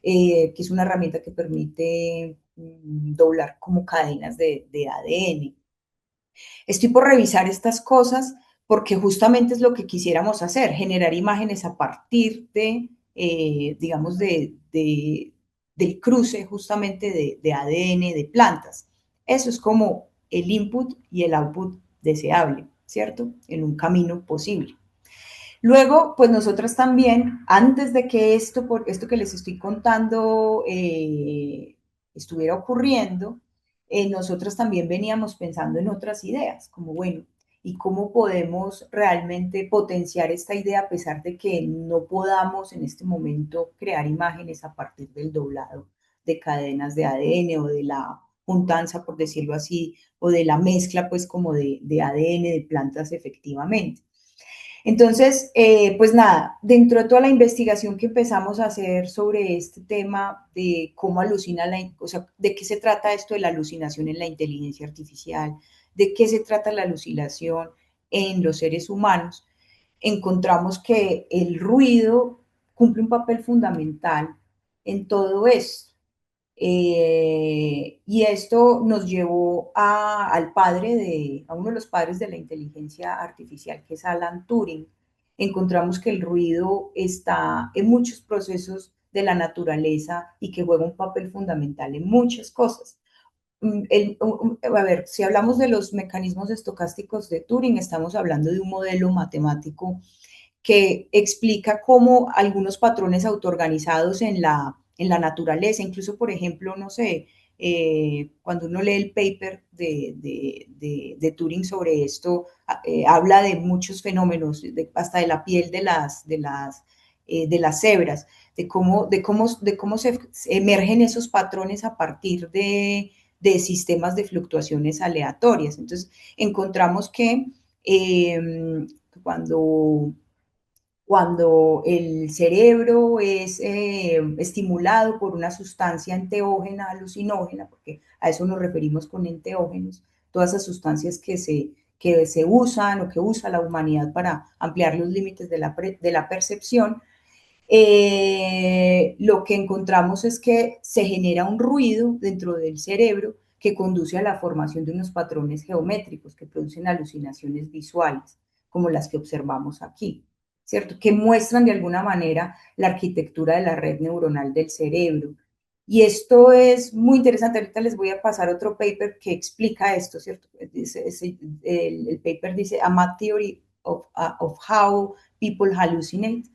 B: que es una herramienta que permite doblar como cadenas de ADN. Estoy por revisar estas cosas porque justamente es lo que quisiéramos hacer, generar imágenes a partir digamos, del cruce justamente de ADN de plantas. Eso es como el input y el output deseable, ¿cierto? En un camino posible. Luego, pues nosotras también, antes de que esto que les estoy contando estuviera ocurriendo, nosotros también veníamos pensando en otras ideas, como bueno, ¿y cómo podemos realmente potenciar esta idea a pesar de que no podamos en este momento crear imágenes a partir del doblado de cadenas de ADN o de la juntanza, por decirlo así, o de la mezcla, pues como de ADN de plantas efectivamente? Entonces, pues nada, dentro de toda la investigación que empezamos a hacer sobre este tema de cómo alucina o sea, de qué se trata esto de la alucinación en la inteligencia artificial, de qué se trata la alucinación en los seres humanos, encontramos que el ruido cumple un papel fundamental en todo esto. Y esto nos llevó a uno de los padres de la inteligencia artificial, que es Alan Turing. Encontramos que el ruido está en muchos procesos de la naturaleza y que juega un papel fundamental en muchas cosas. A ver, si hablamos de los mecanismos estocásticos de Turing, estamos hablando de un modelo matemático que explica cómo algunos patrones autoorganizados en la naturaleza, incluso por ejemplo, no sé, cuando uno lee el paper de Turing sobre esto, habla de muchos fenómenos, hasta de la piel de las cebras, de cómo se emergen esos patrones a partir de sistemas de fluctuaciones aleatorias. Entonces, encontramos que cuando cuando el cerebro es estimulado por una sustancia enteógena, alucinógena, porque a eso nos referimos con enteógenos, todas esas sustancias que se usan o que usa la humanidad para ampliar los límites de la percepción, lo que encontramos es que se genera un ruido dentro del cerebro que conduce a la formación de unos patrones geométricos que producen alucinaciones visuales, como las que observamos aquí, ¿cierto? Que muestran de alguna manera la arquitectura de la red neuronal del cerebro. Y esto es muy interesante. Ahorita les voy a pasar otro paper que explica esto, ¿cierto? El paper dice A Map Theory of How People Hallucinate.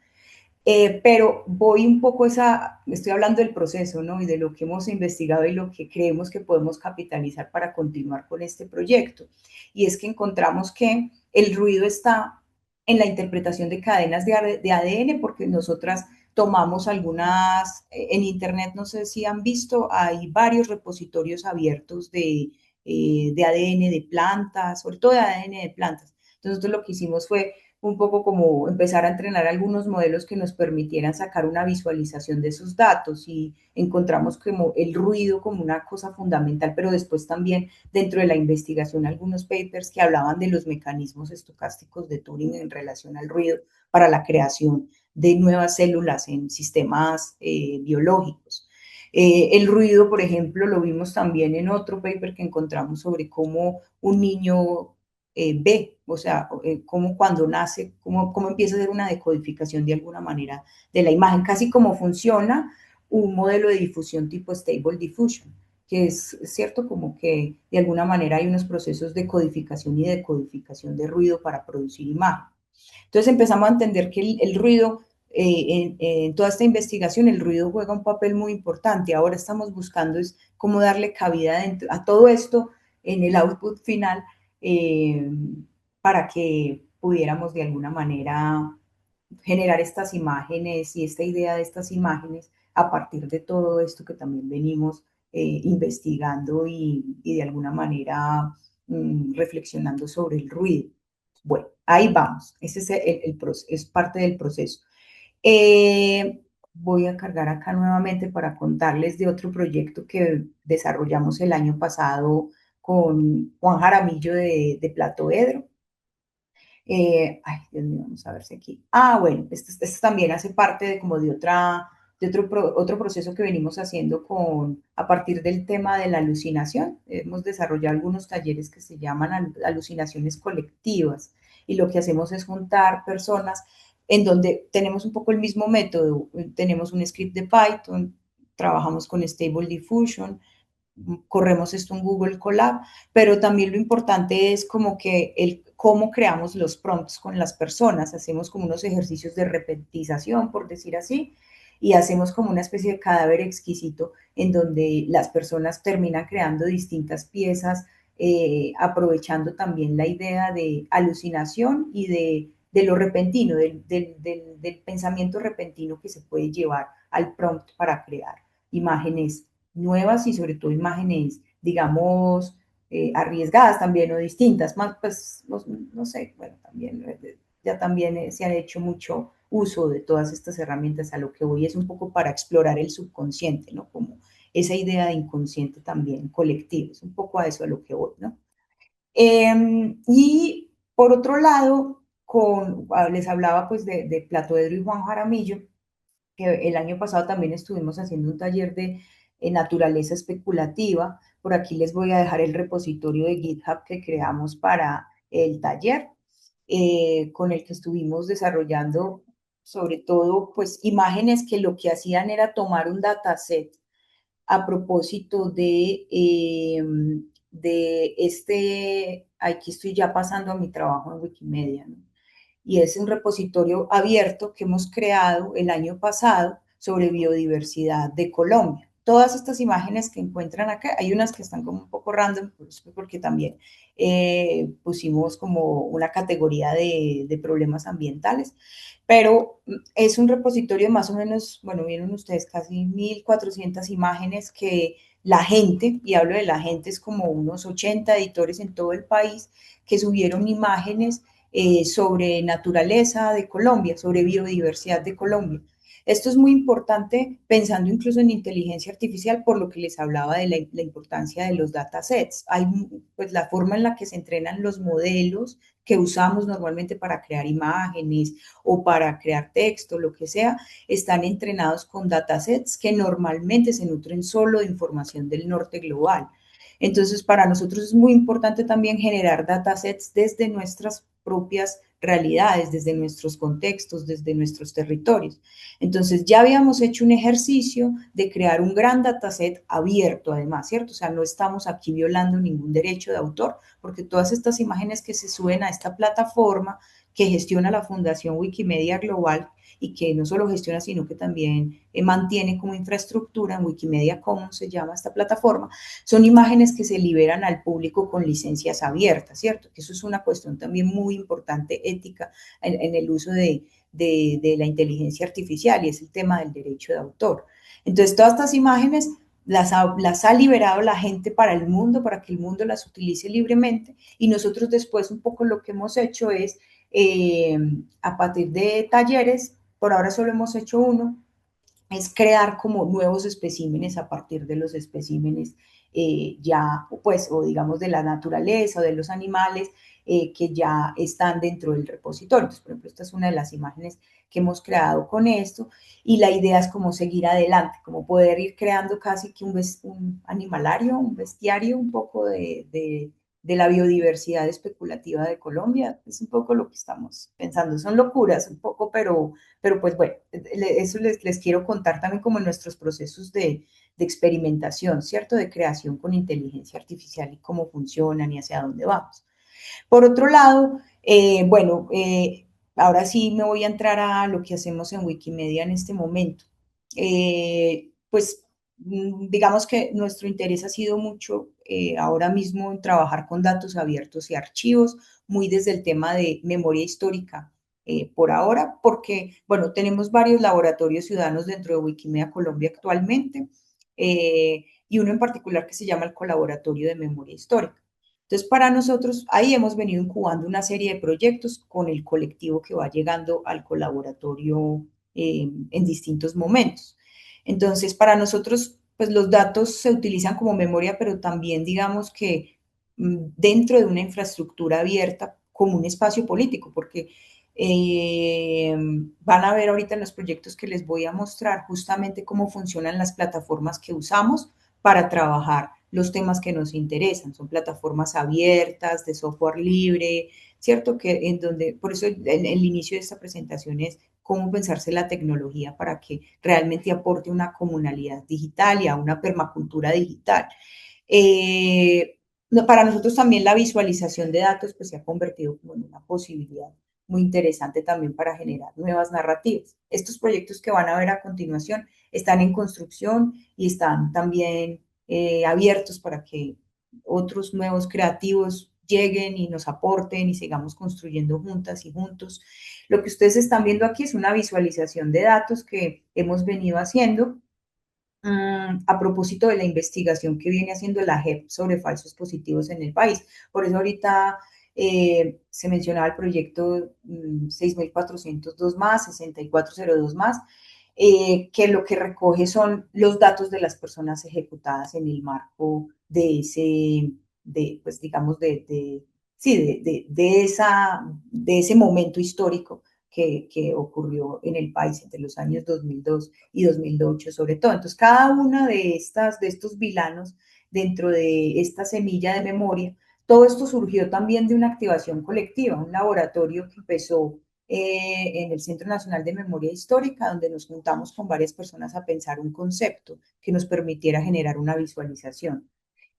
B: Pero voy un poco estoy hablando del proceso, ¿no? Y de lo que hemos investigado y lo que creemos que podemos capitalizar para continuar con este proyecto. Y es que encontramos que el ruido está en la interpretación de cadenas de ADN, porque nosotras tomamos algunas, en Internet, no sé si han visto, hay varios repositorios abiertos de ADN de plantas, sobre todo de ADN de plantas. Entonces, nosotros lo que hicimos fue un poco como empezar a entrenar algunos modelos que nos permitieran sacar una visualización de esos datos y encontramos como el ruido como una cosa fundamental, pero después también dentro de la investigación algunos papers que hablaban de los mecanismos estocásticos de Turing en relación al ruido para la creación de nuevas células en sistemas biológicos. El ruido, por ejemplo, lo vimos también en otro paper que encontramos sobre cómo un niño ve, o sea, cómo cuando nace, cómo empieza a hacer una decodificación de alguna manera de la imagen, casi como funciona un modelo de difusión tipo Stable Diffusion, que es cierto como que de alguna manera hay unos procesos de codificación y decodificación de ruido para producir imagen. Entonces empezamos a entender que el ruido, en toda esta investigación, el ruido juega un papel muy importante. Ahora estamos buscando es cómo darle cabida a todo esto en el output final eh, para que pudiéramos de alguna manera generar estas imágenes y esta idea de estas imágenes a partir de todo esto que también venimos investigando y, de alguna manera reflexionando sobre el ruido. Bueno, ahí vamos. Ese es, es parte del proceso. Voy a cargar acá nuevamente para contarles de otro proyecto que desarrollamos el año pasado con Juan Jaramillo de Platoedro. Ay, Dios mío, vamos a ver si aquí. Ah, bueno, esto también hace parte de como otro proceso que venimos haciendo a partir del tema de la alucinación. Hemos desarrollado algunos talleres que se llaman alucinaciones colectivas y lo que hacemos es juntar personas en donde tenemos un poco el mismo método. Tenemos un script de Python, trabajamos con Stable Diffusion, corremos esto en Google Colab, pero también lo importante es como que cómo creamos los prompts con las personas, hacemos como unos ejercicios de repetización, por decir así, y hacemos como una especie de cadáver exquisito en donde las personas terminan creando distintas piezas, aprovechando también la idea de alucinación y de lo repentino, del pensamiento repentino que se puede llevar al prompt para crear imágenes nuevas y sobre todo imágenes, digamos, arriesgadas también o distintas, más pues, no sé, bueno, también ya también se ha hecho mucho uso de todas estas herramientas. A lo que voy es un poco para explorar el subconsciente, ¿no? Como esa idea de inconsciente también colectivo, es un poco a eso a lo que voy, ¿no? Y por otro lado, les hablaba pues de Platoedro y Juan Jaramillo, que el año pasado también estuvimos haciendo un taller de naturaleza especulativa. Por aquí les voy a dejar el repositorio de GitHub que creamos para el taller, con el que estuvimos desarrollando sobre todo pues imágenes que lo que hacían era tomar un dataset a propósito aquí estoy ya pasando a mi trabajo en Wikimedia, ¿no? Y es un repositorio abierto que hemos creado el año pasado sobre biodiversidad de Colombia. Todas estas imágenes que encuentran acá, hay unas que están como un poco random, pues, porque también pusimos como una categoría de problemas ambientales, pero es un repositorio de más o menos, bueno, vieron ustedes casi 1.400 imágenes que la gente, y hablo de la gente, es como unos 80 editores en todo el país que subieron imágenes sobre naturaleza de Colombia, sobre biodiversidad de Colombia. Esto es muy importante pensando incluso en inteligencia artificial, por lo que les hablaba de la importancia de los datasets. Hay pues la forma en la que se entrenan los modelos que usamos normalmente para crear imágenes o para crear texto, lo que sea, están entrenados con datasets que normalmente se nutren solo de información del norte global. Entonces, para nosotros es muy importante también generar datasets desde nuestras propias realidades, desde nuestros contextos, desde nuestros territorios. Entonces, ya habíamos hecho un ejercicio de crear un gran dataset abierto, además, ¿cierto? O sea, no estamos aquí violando ningún derecho de autor, porque todas estas imágenes que se suben a esta plataforma que gestiona la Fundación Wikimedia Global y que no solo gestiona, sino que también mantiene como infraestructura, en Wikimedia Commons se llama esta plataforma, son imágenes que se liberan al público con licencias abiertas, ¿cierto? Que eso es una cuestión también muy importante ética en el uso de la inteligencia artificial y es el tema del derecho de autor. Entonces, todas estas imágenes las ha liberado la gente para el mundo, para que el mundo las utilice libremente y nosotros después un poco lo que hemos hecho es, a partir de talleres, por ahora solo hemos hecho uno, es crear como nuevos especímenes a partir de los especímenes ya, pues, o digamos de la naturaleza o de los animales que ya están dentro del repositorio. Entonces, por ejemplo, esta es una de las imágenes que hemos creado con esto y la idea es como seguir adelante, como poder ir creando casi que un animalario, un bestiario, un poco de la biodiversidad especulativa de Colombia. Es un poco lo que estamos pensando. Son locuras un poco, pero pues bueno, eso les quiero contar también como en nuestros procesos de experimentación, ¿cierto? De creación con inteligencia artificial y cómo funcionan y hacia dónde vamos. Por otro lado, bueno, ahora sí me voy a entrar a lo que hacemos en Wikimedia en este momento. Pues digamos que nuestro interés ha sido mucho ahora mismo en trabajar con datos abiertos y archivos, muy desde el tema de memoria histórica. Por ahora, porque, bueno, tenemos varios laboratorios ciudadanos dentro de Wikimedia Colombia actualmente, y uno en particular que se llama el Colaboratorio de Memoria Histórica. Entonces, para nosotros, ahí hemos venido incubando una serie de proyectos con el colectivo que va llegando al colaboratorio en distintos momentos. Entonces, para nosotros, pues los datos se utilizan como memoria, pero también digamos que dentro de una infraestructura abierta como un espacio político, porque van a ver ahorita en los proyectos que les voy a mostrar justamente cómo funcionan las plataformas que usamos para trabajar los temas que nos interesan. Son plataformas abiertas, de software libre, ¿cierto? Que en donde, por eso el inicio de esta presentación es cómo pensarse la tecnología para que realmente aporte una comunalidad digital y a una permacultura digital. Para nosotros también la visualización de datos pues se ha convertido como en una posibilidad muy interesante también para generar nuevas narrativas. Estos proyectos que van a ver a continuación están en construcción y están también abiertos para que otros nuevos creativos lleguen y nos aporten y sigamos construyendo juntas y juntos. Lo que ustedes están viendo aquí es una visualización de datos que hemos venido haciendo a propósito de la investigación que viene haciendo la JEP sobre falsos positivos en el país. Por eso ahorita se mencionaba el proyecto 6402 más, 6402 más, que lo que recoge son los datos de las personas ejecutadas en el marco de ese, pues digamos, sí, de ese momento histórico que ocurrió en el país entre los años 2002 y 2008 sobre todo. Entonces, cada una de estos vilanos dentro de esta semilla de memoria, todo esto surgió también de una activación colectiva, un laboratorio que empezó en el Centro Nacional de Memoria Histórica, donde nos juntamos con varias personas a pensar un concepto que nos permitiera generar una visualización.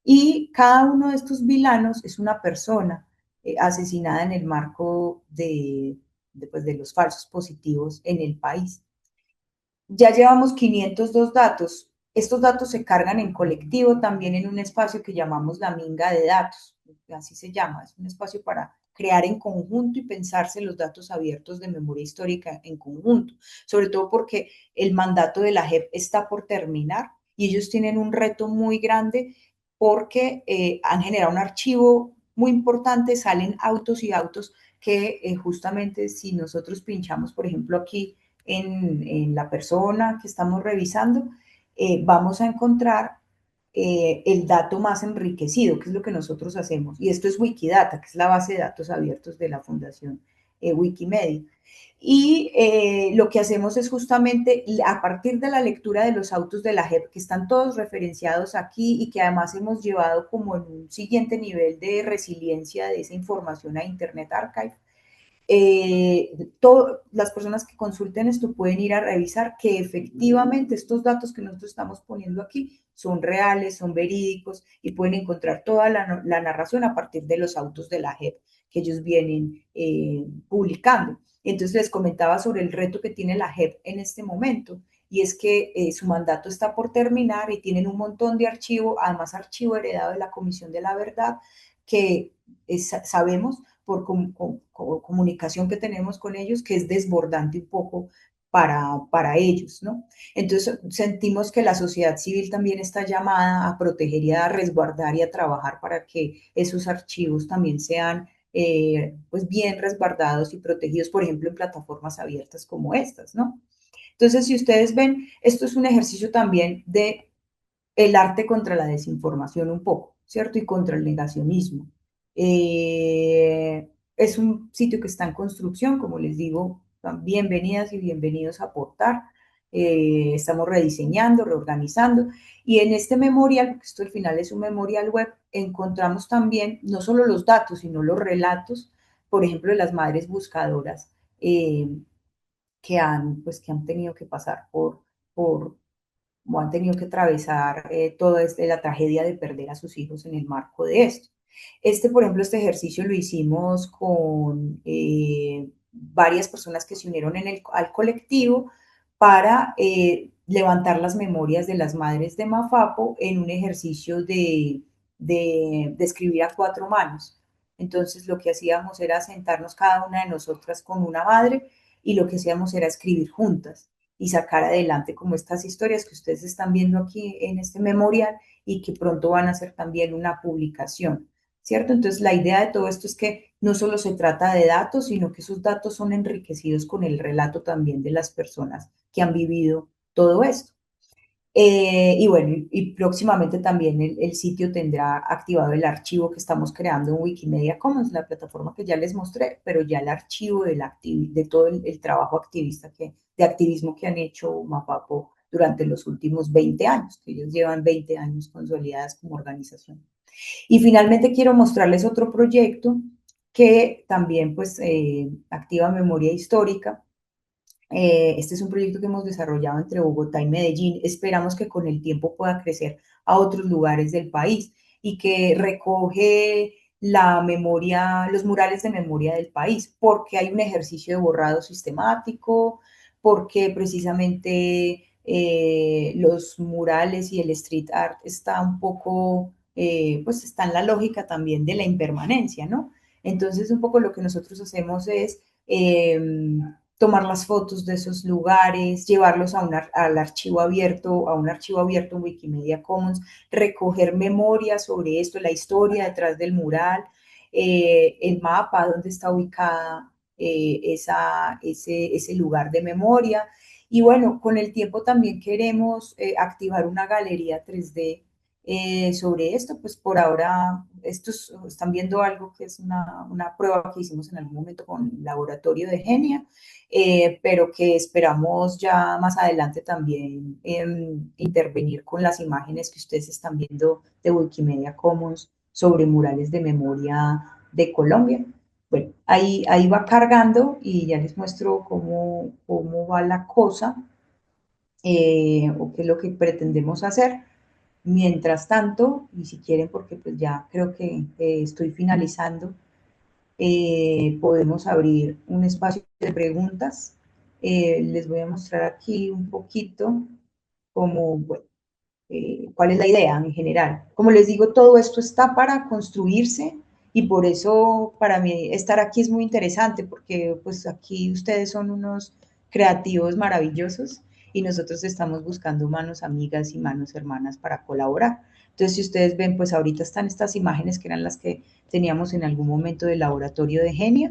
B: Y cada uno de estos vilanos es una persona asesinada en el marco pues, de los falsos positivos en el país. Ya llevamos 502 datos. Estos datos se cargan en colectivo también en un espacio que llamamos la minga de datos, así se llama, es un espacio para crear en conjunto y pensarse los datos abiertos de memoria histórica en conjunto, sobre todo porque el mandato de la JEP está por terminar y ellos tienen un reto muy grande porque han generado un archivo muy importante, salen autos y autos que justamente si nosotros pinchamos, por ejemplo, aquí en la persona que estamos revisando, vamos a encontrar el dato más enriquecido, que es lo que nosotros hacemos. Y esto es Wikidata, que es la base de datos abiertos de la Fundación Wikimedia. Y lo que hacemos es justamente a partir de la lectura de los autos de la JEP, que están todos referenciados aquí y que además hemos llevado como en un siguiente nivel de resiliencia de esa información a Internet Archive, las personas que consulten esto pueden ir a revisar que efectivamente estos datos que nosotros estamos poniendo aquí son reales, son verídicos y pueden encontrar toda la narración a partir de los autos de la JEP que ellos vienen publicando. Entonces les comentaba sobre el reto que tiene la JEP en este momento y es que su mandato está por terminar y tienen un montón de archivo, además archivo heredado de la Comisión de la Verdad, que sabemos por comunicación que tenemos con ellos, que es desbordante un poco para ellos, ¿no? Entonces sentimos que la sociedad civil también está llamada a proteger y a resguardar y a trabajar para que esos archivos también sean pues bien resguardados y protegidos, por ejemplo, en plataformas abiertas como estas, ¿no? Entonces, si ustedes ven, esto es un ejercicio también de el arte contra la desinformación un poco, ¿cierto? Y contra el negacionismo. Es un sitio que está en construcción, como les digo, bienvenidas y bienvenidos a aportar. Estamos rediseñando, reorganizando. Y en este memorial, porque esto al final es un memorial web, encontramos también no solo los datos, sino los relatos, por ejemplo, de las madres buscadoras que han tenido que pasar por como han tenido que atravesar toda la tragedia de perder a sus hijos en el marco de esto. Por ejemplo, este ejercicio lo hicimos con varias personas que se unieron al colectivo para levantar las memorias de las madres de Mafapo en un ejercicio de escribir a cuatro manos. Entonces, lo que hacíamos era sentarnos cada una de nosotras con una madre y lo que hacíamos era escribir juntas y sacar adelante como estas historias que ustedes están viendo aquí en este memorial y que pronto van a ser también una publicación, ¿cierto? Entonces la idea de todo esto es que no solo se trata de datos, sino que esos datos son enriquecidos con el relato también de las personas que han vivido todo esto. Y bueno, y próximamente también el sitio tendrá activado el archivo que estamos creando en Wikimedia Commons, la plataforma que ya les mostré, pero ya el archivo de todo el trabajo activista de activismo que han hecho Mapapo durante los últimos 20 años, que ellos llevan 20 años consolidadas como organización. Y finalmente quiero mostrarles otro proyecto que también pues activa memoria histórica. Este es un proyecto que hemos desarrollado entre Bogotá y Medellín. Esperamos que con el tiempo pueda crecer a otros lugares del país y que recoge la memoria, los murales de memoria del país, porque hay un ejercicio de borrado sistemático, porque precisamente los murales y el street art está un poco, pues está en la lógica también de la impermanencia, ¿no? Entonces, un poco lo que nosotros hacemos es tomar las fotos de esos lugares, llevarlos al archivo abierto, a un archivo abierto en Wikimedia Commons, recoger memorias sobre esto, la historia detrás del mural, el mapa, dónde está ubicada ese lugar de memoria. Y bueno, con el tiempo también queremos activar una galería 3D sobre esto, pues por ahora estos están viendo algo que es una prueba que hicimos en algún momento con el laboratorio de Genia, pero que esperamos ya más adelante también intervenir con las imágenes que ustedes están viendo de Wikimedia Commons sobre murales de memoria de Colombia. Bueno, ahí va cargando y ya les muestro cómo va la cosa o qué es lo que pretendemos hacer. Mientras tanto, y si quieren, porque pues ya creo que estoy finalizando, podemos abrir un espacio de preguntas. Les voy a mostrar aquí un poquito como, bueno, cuál es la idea en general. Como les digo, todo esto está para construirse y por eso para mí estar aquí es muy interesante porque pues aquí ustedes son unos creativos maravillosos y nosotros estamos buscando manos amigas y manos hermanas para colaborar. Entonces, si ustedes ven, pues ahorita están estas imágenes que eran las que teníamos en algún momento del laboratorio de Genio,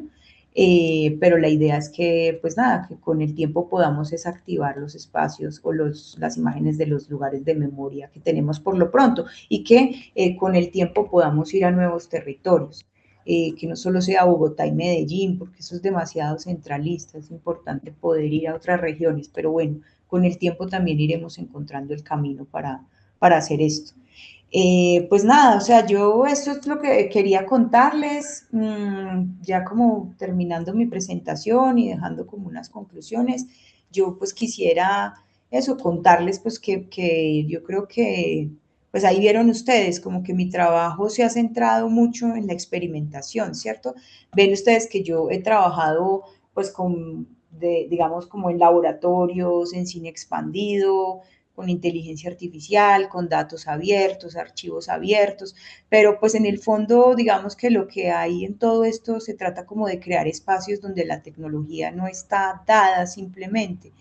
B: pero la idea es que, pues nada, que con el tiempo podamos desactivar los espacios o las imágenes de los lugares de memoria que tenemos por lo pronto y que con el tiempo podamos ir a nuevos territorios. que no solo sea Bogotá y Medellín, porque eso es demasiado centralista, es importante poder ir a otras regiones, pero bueno, con el tiempo también iremos encontrando el camino para hacer esto. Pues nada, o sea, yo esto es lo que quería contarles, ya como terminando mi presentación y dejando como unas conclusiones, yo pues quisiera eso, contarles pues que yo creo que, pues ahí vieron ustedes, como que mi trabajo se ha centrado mucho en la experimentación, ¿cierto? Ven ustedes que yo he trabajado pues digamos, como en laboratorios, en cine expandido, con inteligencia artificial, con datos abiertos, archivos abiertos, pero pues en el fondo digamos que lo que hay en todo esto se trata como de crear espacios donde la tecnología no está dada simplemente,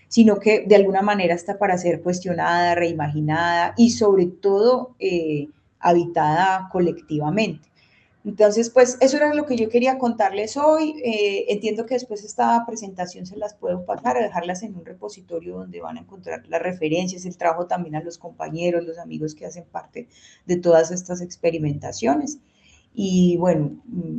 B: sino que de alguna manera está para ser cuestionada, reimaginada y sobre todo habitada colectivamente. Entonces, pues eso era lo que yo quería contarles hoy. Entiendo que después esta presentación se las puedo pasar o dejarlas en un repositorio donde van a encontrar las referencias, el trabajo también a los compañeros, los amigos que hacen parte de todas estas experimentaciones. Y bueno,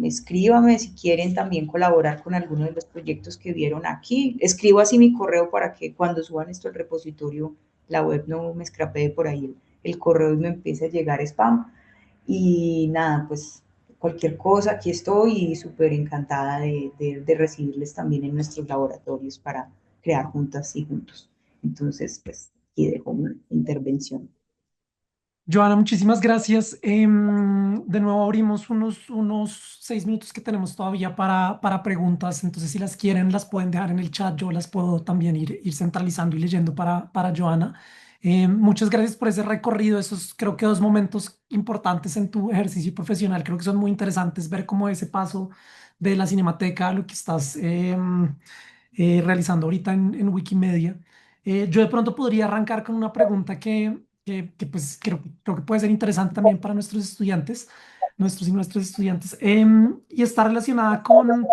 B: escríbame si quieren también colaborar con alguno de los proyectos que vieron aquí. Escribo así mi correo para que cuando suban esto al repositorio, la web no me scrapee por ahí el correo y me empiece a llegar spam. Y nada, pues cualquier cosa, aquí estoy y súper encantada de recibirles también en nuestros laboratorios para crear juntas y juntos. Entonces, pues aquí dejo mi intervención.
A: Joana, muchísimas gracias. De nuevo abrimos unos 6 minutos que tenemos todavía para preguntas. Entonces, si las quieren, las pueden dejar en el chat. Yo las puedo también ir centralizando y leyendo para Joana. Muchas gracias por ese recorrido. Esos creo que dos momentos importantes en tu ejercicio profesional. Creo que son muy interesantes ver cómo ese paso de la cinemateca a lo que estás realizando ahorita en Wikimedia. Yo de pronto podría arrancar con una pregunta que, pues creo que puede ser interesante también para nuestros estudiantes, nuestros y nuestros estudiantes, y está relacionada con,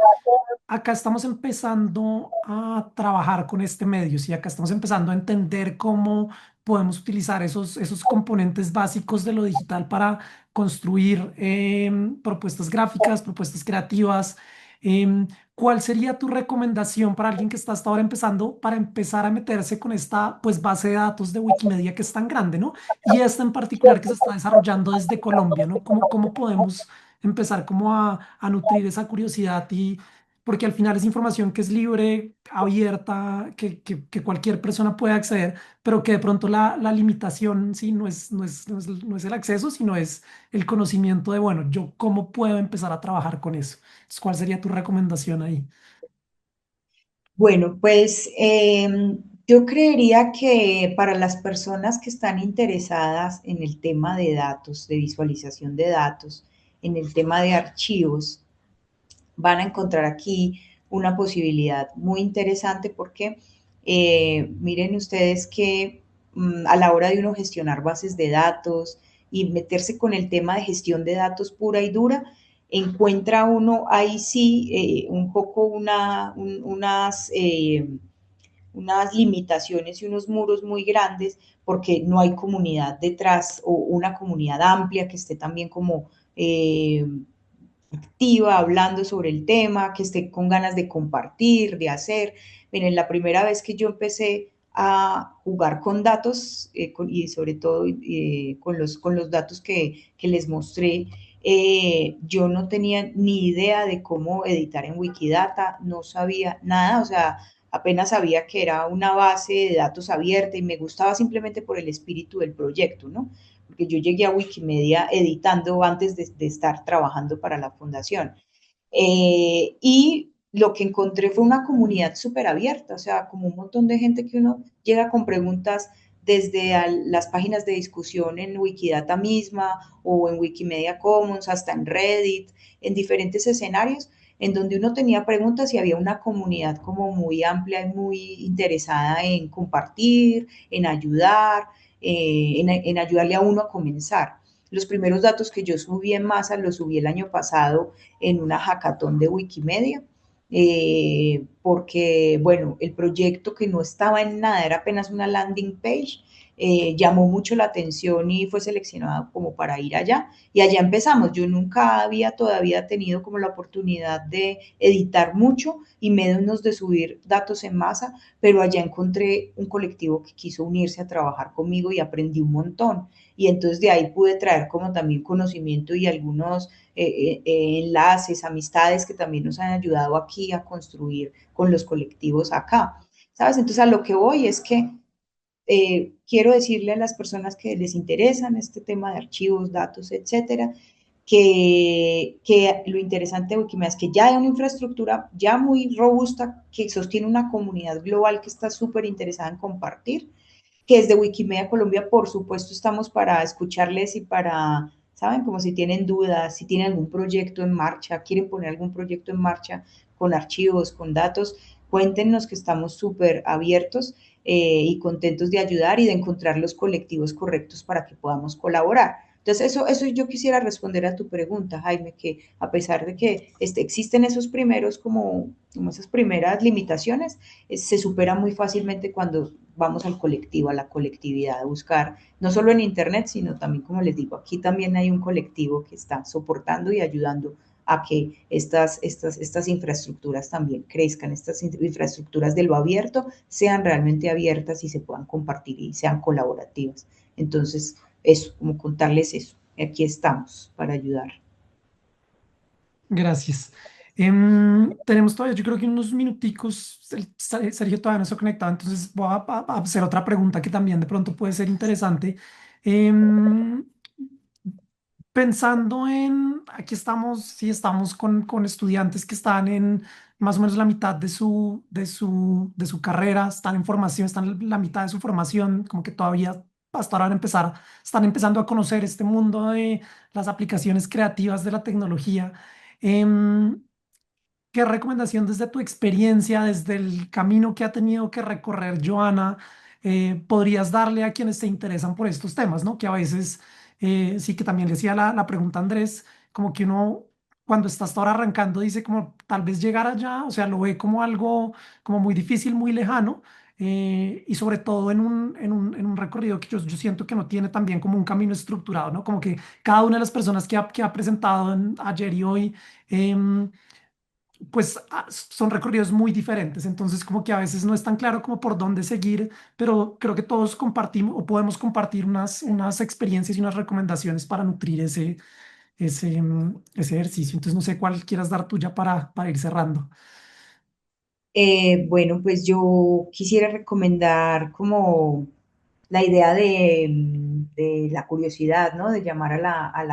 A: acá estamos empezando a trabajar con este medio, ¿sí? Acá estamos empezando a entender cómo podemos utilizar esos componentes básicos de lo digital para construir propuestas gráficas, propuestas creativas. ¿Cuál sería tu recomendación para alguien que está hasta ahora empezando para empezar a meterse con esta pues base de datos de Wikimedia que es tan grande, ¿no? Y esta en particular que se está desarrollando desde Colombia, ¿no? ¿Cómo podemos empezar como a nutrir esa curiosidad y porque al final es información que es libre, abierta, que cualquier persona puede acceder, pero que de pronto la limitación sí no es el acceso, sino es el conocimiento de, bueno, yo cómo puedo empezar a trabajar con eso. Entonces, ¿cuál sería tu recomendación ahí?
B: Bueno, pues yo creería que para las personas que están interesadas en el tema de datos, de visualización de datos, en el tema de archivos, van a encontrar aquí una posibilidad muy interesante porque miren ustedes que a la hora de uno gestionar bases de datos y meterse con el tema de gestión de datos pura y dura, encuentra uno ahí sí un poco unas limitaciones y unos muros muy grandes porque no hay comunidad detrás o una comunidad amplia que esté también como activa, hablando sobre el tema, que esté con ganas de compartir, de hacer. Miren, la primera vez que yo empecé a jugar con datos y sobre todo con los datos que les mostré, yo no tenía ni idea de cómo editar en Wikidata, no sabía nada, o sea, apenas sabía que era una base de datos abierta y me gustaba simplemente por el espíritu del proyecto, ¿no? Porque yo llegué a Wikimedia editando antes de estar trabajando para la fundación. Y lo que encontré fue una comunidad súper abierta, o sea, como un montón de gente que uno llega con preguntas desde las páginas de discusión en Wikidata misma o en Wikimedia Commons, hasta en Reddit, en diferentes escenarios en donde uno tenía preguntas y había una comunidad como muy amplia y muy interesada en compartir, en ayudar, en ayudarle a uno a comenzar. Los primeros datos que yo subí en masa los subí el año pasado en una hackathon de Wikimedia, porque, bueno, el proyecto que no estaba en nada, era apenas una landing page, llamó mucho la atención y fue seleccionado como para ir allá. Y allá empezamos. Yo nunca había todavía tenido como la oportunidad de editar mucho y menos de subir datos en masa, pero allá encontré un colectivo que quiso unirse a trabajar conmigo y aprendí un montón. Y entonces de ahí pude traer como también conocimiento y algunos enlaces, amistades que también nos han ayudado aquí a construir con los colectivos acá. ¿Sabes? Entonces a lo que voy es que quiero decirle a las personas que les interesan este tema de archivos, datos, etcétera, que lo interesante de Wikimedia es que ya hay una infraestructura ya muy robusta que sostiene una comunidad global que está súper interesada en compartir, que desde Wikimedia Colombia, por supuesto, estamos para escucharles y para, ¿saben? Como si tienen dudas, si tienen algún proyecto en marcha, quieren poner algún proyecto en marcha con archivos, con datos, cuéntenos que estamos súper abiertos y contentos de ayudar y de encontrar los colectivos correctos para que podamos colaborar. Entonces, eso yo quisiera responder a tu pregunta, Jaime, que a pesar de que existen esos primeros, como esas primeras limitaciones, se supera muy fácilmente cuando vamos al colectivo, a la colectividad, a buscar, no solo en Internet, sino también, como les digo, aquí también hay un colectivo que está soportando y ayudando a que estas infraestructuras también crezcan, estas infraestructuras de lo abierto sean realmente abiertas y se puedan compartir y sean colaborativas. Entonces, eso, como contarles eso. Aquí estamos para ayudar.
A: Gracias. Tenemos todavía, yo creo que unos minuticos. Sergio todavía no está conectado, entonces voy a hacer otra pregunta que también de pronto puede ser interesante. Em, Pensando en, aquí estamos, sí, estamos con estudiantes que están en más o menos la mitad de su carrera, están en formación, están en la mitad de su formación, como que todavía hasta ahora están empezando a conocer este mundo de las aplicaciones creativas de la tecnología. Em, ¿Qué recomendación desde tu experiencia, desde el camino que ha tenido que recorrer Joana, podrías darle a quienes se interesan por estos temas, ¿no? Que a veces, sí que también le decía la pregunta a Andrés, como que uno cuando está hasta ahora arrancando dice como tal vez llegar allá, o sea, lo ve como algo como muy difícil, muy lejano, y sobre todo en un recorrido que yo siento que no tiene también como un camino estructurado, ¿no? Como que cada una de las personas que ha presentado ayer y hoy, em, pues son recorridos muy diferentes, entonces como que a veces no es tan claro como por dónde seguir, pero creo que todos compartimos o podemos compartir unas experiencias y unas recomendaciones para nutrir ese ejercicio. Entonces no sé cuál quieras dar tuya para ir cerrando.
B: Bueno, pues yo quisiera recomendar como la idea de la curiosidad, ¿no? De llamar a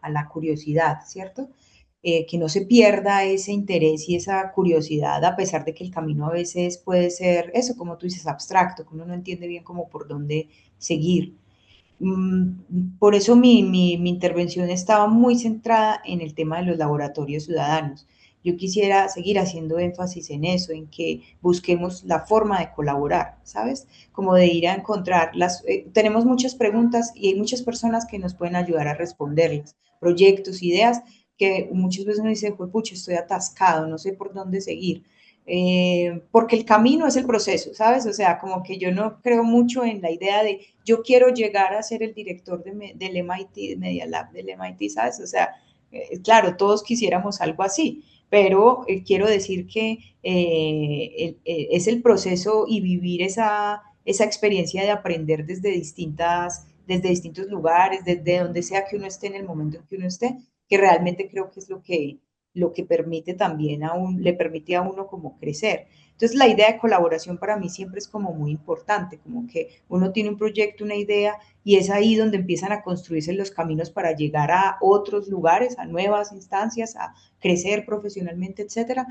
B: la curiosidad, ¿cierto? Que no se pierda ese interés y esa curiosidad, a pesar de que el camino a veces puede ser eso, como tú dices, abstracto, que uno no entiende bien como por dónde seguir. Por eso mi intervención estaba muy centrada en el tema de los laboratorios ciudadanos. Yo quisiera seguir haciendo énfasis en eso, en que busquemos la forma de colaborar, ¿sabes? Como de ir a encontrar tenemos muchas preguntas y hay muchas personas que nos pueden ayudar a responderlas, proyectos, ideas, que muchas veces uno dice, pues pucha, estoy atascado, no sé por dónde seguir. Porque el camino es el proceso, ¿sabes? O sea, como que yo no creo mucho en la idea de yo quiero llegar a ser el director del MIT, Media Lab del MIT, ¿sabes? O sea, claro, todos quisiéramos algo así, pero quiero decir que es el proceso y vivir esa experiencia de aprender desde distintos lugares, desde donde sea que uno esté en el momento en que uno esté, que realmente creo que es lo que permite también le permite a uno como crecer. Entonces la idea de colaboración para mí siempre es como muy importante, como que uno tiene un proyecto, una idea, y es ahí donde empiezan a construirse los caminos para llegar a otros lugares, a nuevas instancias, a crecer profesionalmente, etcétera.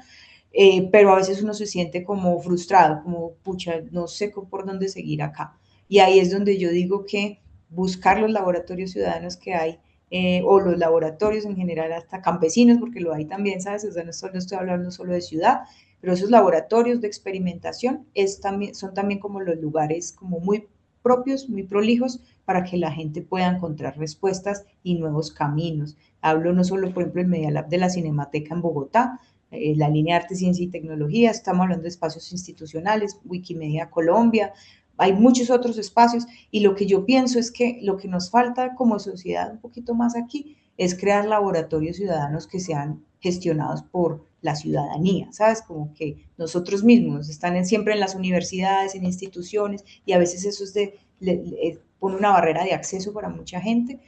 B: Pero a veces uno se siente como frustrado, como, pucha, no sé por dónde seguir acá. Y ahí es donde yo digo que buscar los laboratorios ciudadanos que hay, o los laboratorios en general, hasta campesinos, porque lo hay también, ¿sabes? O sea, no estoy hablando solo de ciudad, pero esos laboratorios de experimentación son también como los lugares como muy propios, muy prolijos, para que la gente pueda encontrar respuestas y nuevos caminos. Hablo no solo, por ejemplo, el Media Lab de la Cinemateca en Bogotá, la línea de Arte, Ciencia y Tecnología, estamos hablando de espacios institucionales, Wikimedia Colombia, hay muchos otros espacios y lo que yo pienso es que lo que nos falta como sociedad un poquito más aquí es crear laboratorios ciudadanos que sean gestionados por la ciudadanía, ¿sabes? Como que nosotros mismos están siempre en las universidades, en instituciones, y a veces eso es pone una barrera de acceso para mucha gente.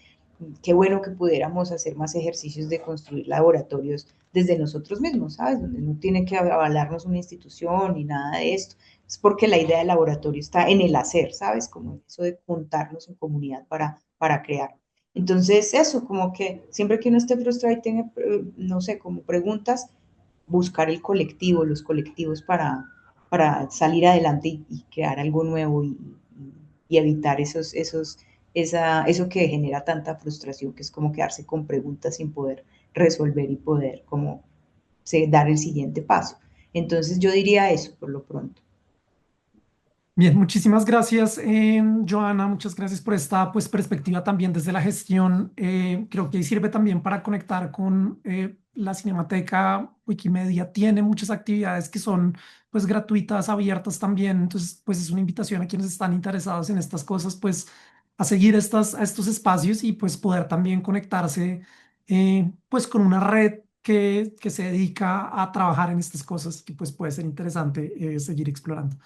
B: Qué bueno que pudiéramos hacer más ejercicios de construir laboratorios desde nosotros mismos, ¿sabes? Donde no tiene que avalarnos una institución ni nada de esto. Es porque la idea del laboratorio está en el hacer, ¿sabes? Como eso de juntarnos en comunidad para crear. Entonces, eso, como que siempre que uno esté frustrado y tenga, no sé, como preguntas, buscar el colectivo, los colectivos para salir adelante y crear algo nuevo y evitar eso que genera tanta frustración, que es como quedarse con preguntas sin poder resolver y poder como dar el siguiente paso. Entonces yo diría eso por lo pronto.
A: Bien, muchísimas gracias, Joana. Muchas gracias por esta pues, perspectiva también desde la gestión. Creo que sirve también para conectar con la Cinemateca. Wikimedia tiene muchas actividades que son pues, gratuitas, abiertas también. Entonces, pues es una invitación a quienes están interesados en estas cosas, pues a seguir a estos espacios y pues poder también conectarse pues con una red que se dedica a trabajar en estas cosas que pues puede ser interesante seguir explorando.